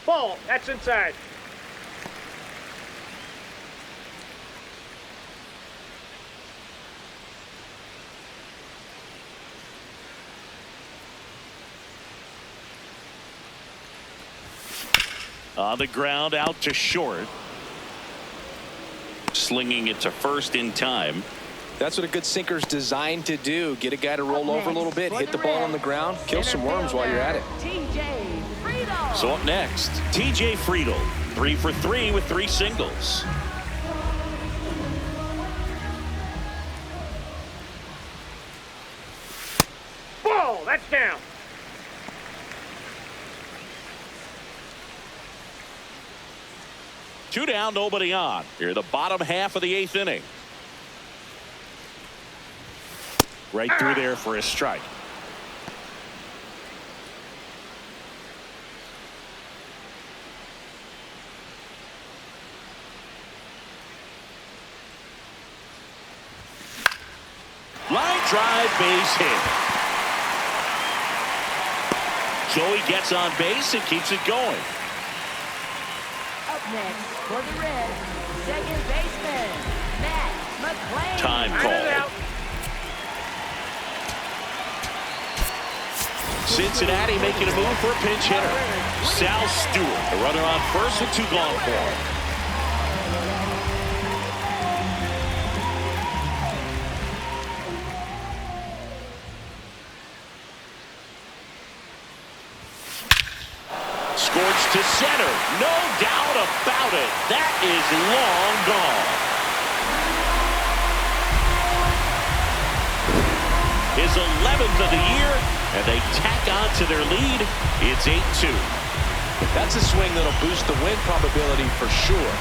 Ball, that's inside. On the ground out to short. Slinging it to first in time. That's what a good sinker's designed to do. Get a guy to roll over a little bit, hit the ball on the ground, kill some worms while you're at it. TJ Friedl. So up next, TJ Friedl, 3 for 3 with 3 singles. Ball, that's down. Two down, nobody on. Here, the bottom half of the 8th inning. Right through there for a strike. Line drive, base hit. Joey gets on base and keeps it going. Up next for the Reds, second baseman, Max McClain. Time call. Cincinnati making a move for a pinch hitter. Sal Stewart, the runner on first with 2 gone for him. Scorched to center. No doubt about it. That is long gone. His 11th of the year, and they tack on to their lead. It's 8-2. That's a swing that'll boost the win probability for sure.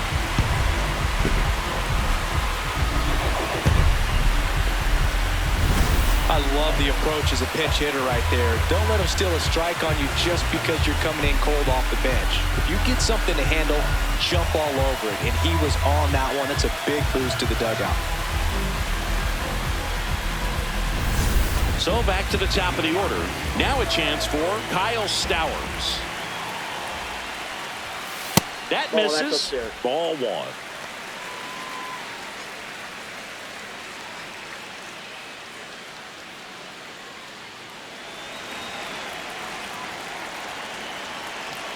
I love the approach as a pinch hitter right there. Don't let him steal a strike on you just because you're coming in cold off the bench. If you get something to handle, jump all over it. And he was on that one. That's a big boost to the dugout. So back to the top of the order. Now a chance for Kyle Stowers. That misses. Ball 1.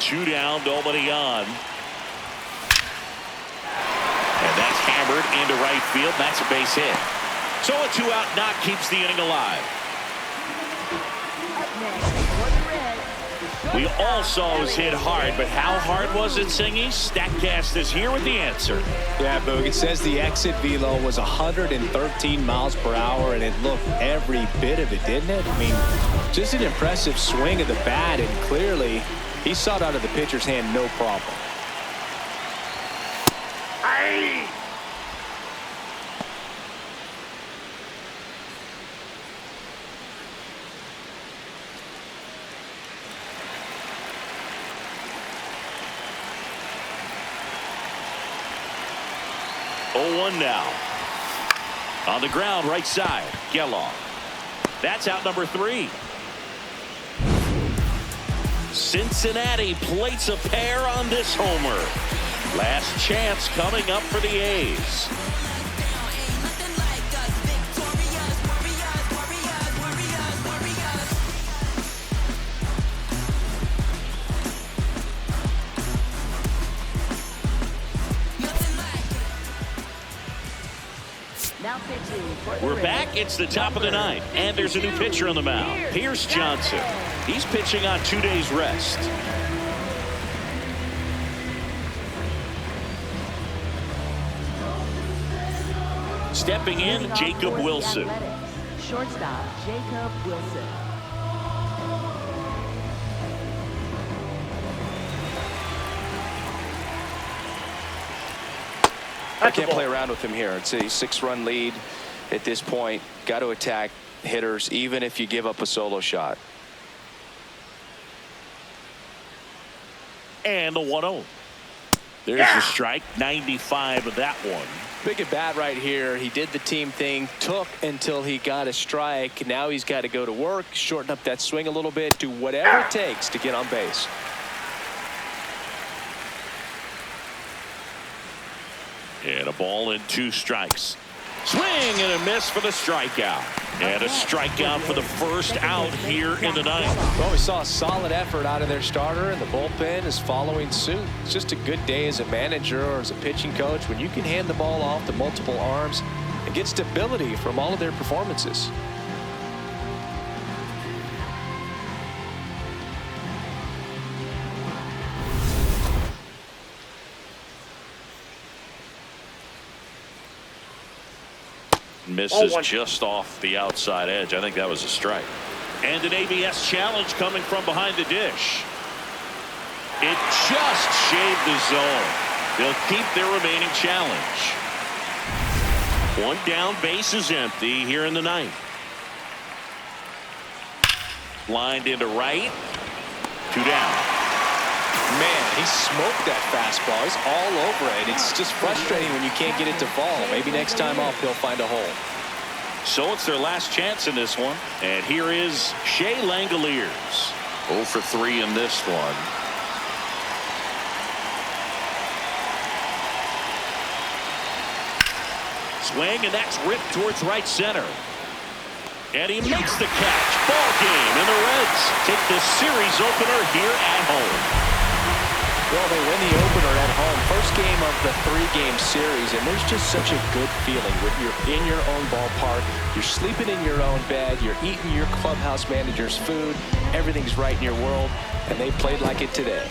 2 down, nobody on. And that's hammered into right field. That's a base hit. So a 2-out knock keeps the inning alive. We all saw it was hit hard, but how hard was it, Singy? StatCast is here with the answer. Yeah, Boog, it says the exit velo was 113 miles per hour, and it looked every bit of it, didn't it? I mean, just an impressive swing of the bat, and clearly he saw it out of the pitcher's hand no problem. Aye. One now. On the ground, right side, Geloff. That's out number 3. Cincinnati plates a pair on this homer. Last chance coming up for the A's. We're back. It's the top of the 9th, and there's a new pitcher on the mound. Here's Janzen. He's pitching on 2 days rest. Stepping in, Jacob Wilson. Shortstop, Jacob Wilson. I can't play around with him here. It's a 6-run lead at this point. Got to attack hitters, even if you give up a solo shot. And the 1-0. There's the strike. 95 of that one. Big at bat right here. He did the team thing, took until he got a strike. Now he's got to go to work, shorten up that swing a little bit, do whatever it takes to get on base. And a ball and 2 strikes. Swing and a miss for the strikeout. And a strikeout for the first out here in the 9th. Well, we saw a solid effort out of their starter, and the bullpen is following suit. It's just a good day as a manager or as a pitching coach when you can hand the ball off to multiple arms and get stability from all of their performances. Misses just off the outside edge. I think that was a strike. And an ABS challenge coming from behind the dish. It just shaved the zone. They'll keep their remaining challenge. 1 down, base is empty here in the 9th. Lined into right. 2 down. Man, he smoked that fastball. He's all over it. It's just frustrating when you can't get it to fall. Maybe next time off he'll find a hole. So it's their last chance in this one. And here is Shea Langerliers. 0 for 3 in this one. Swing, and that's ripped towards right center. And he makes the catch. Ball game, and the Reds take the series opener here at home. Well, they win the opener at home. First game of the 3-game series, and there's just such a good feeling when you're in your own ballpark. You're sleeping in your own bed. You're eating your clubhouse manager's food. Everything's right in your world, and they played like it today.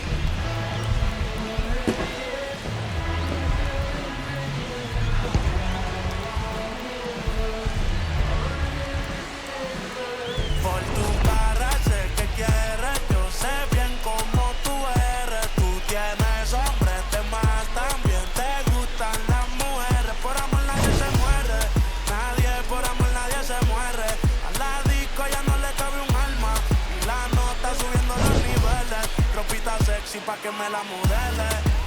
Pa' que me la modele.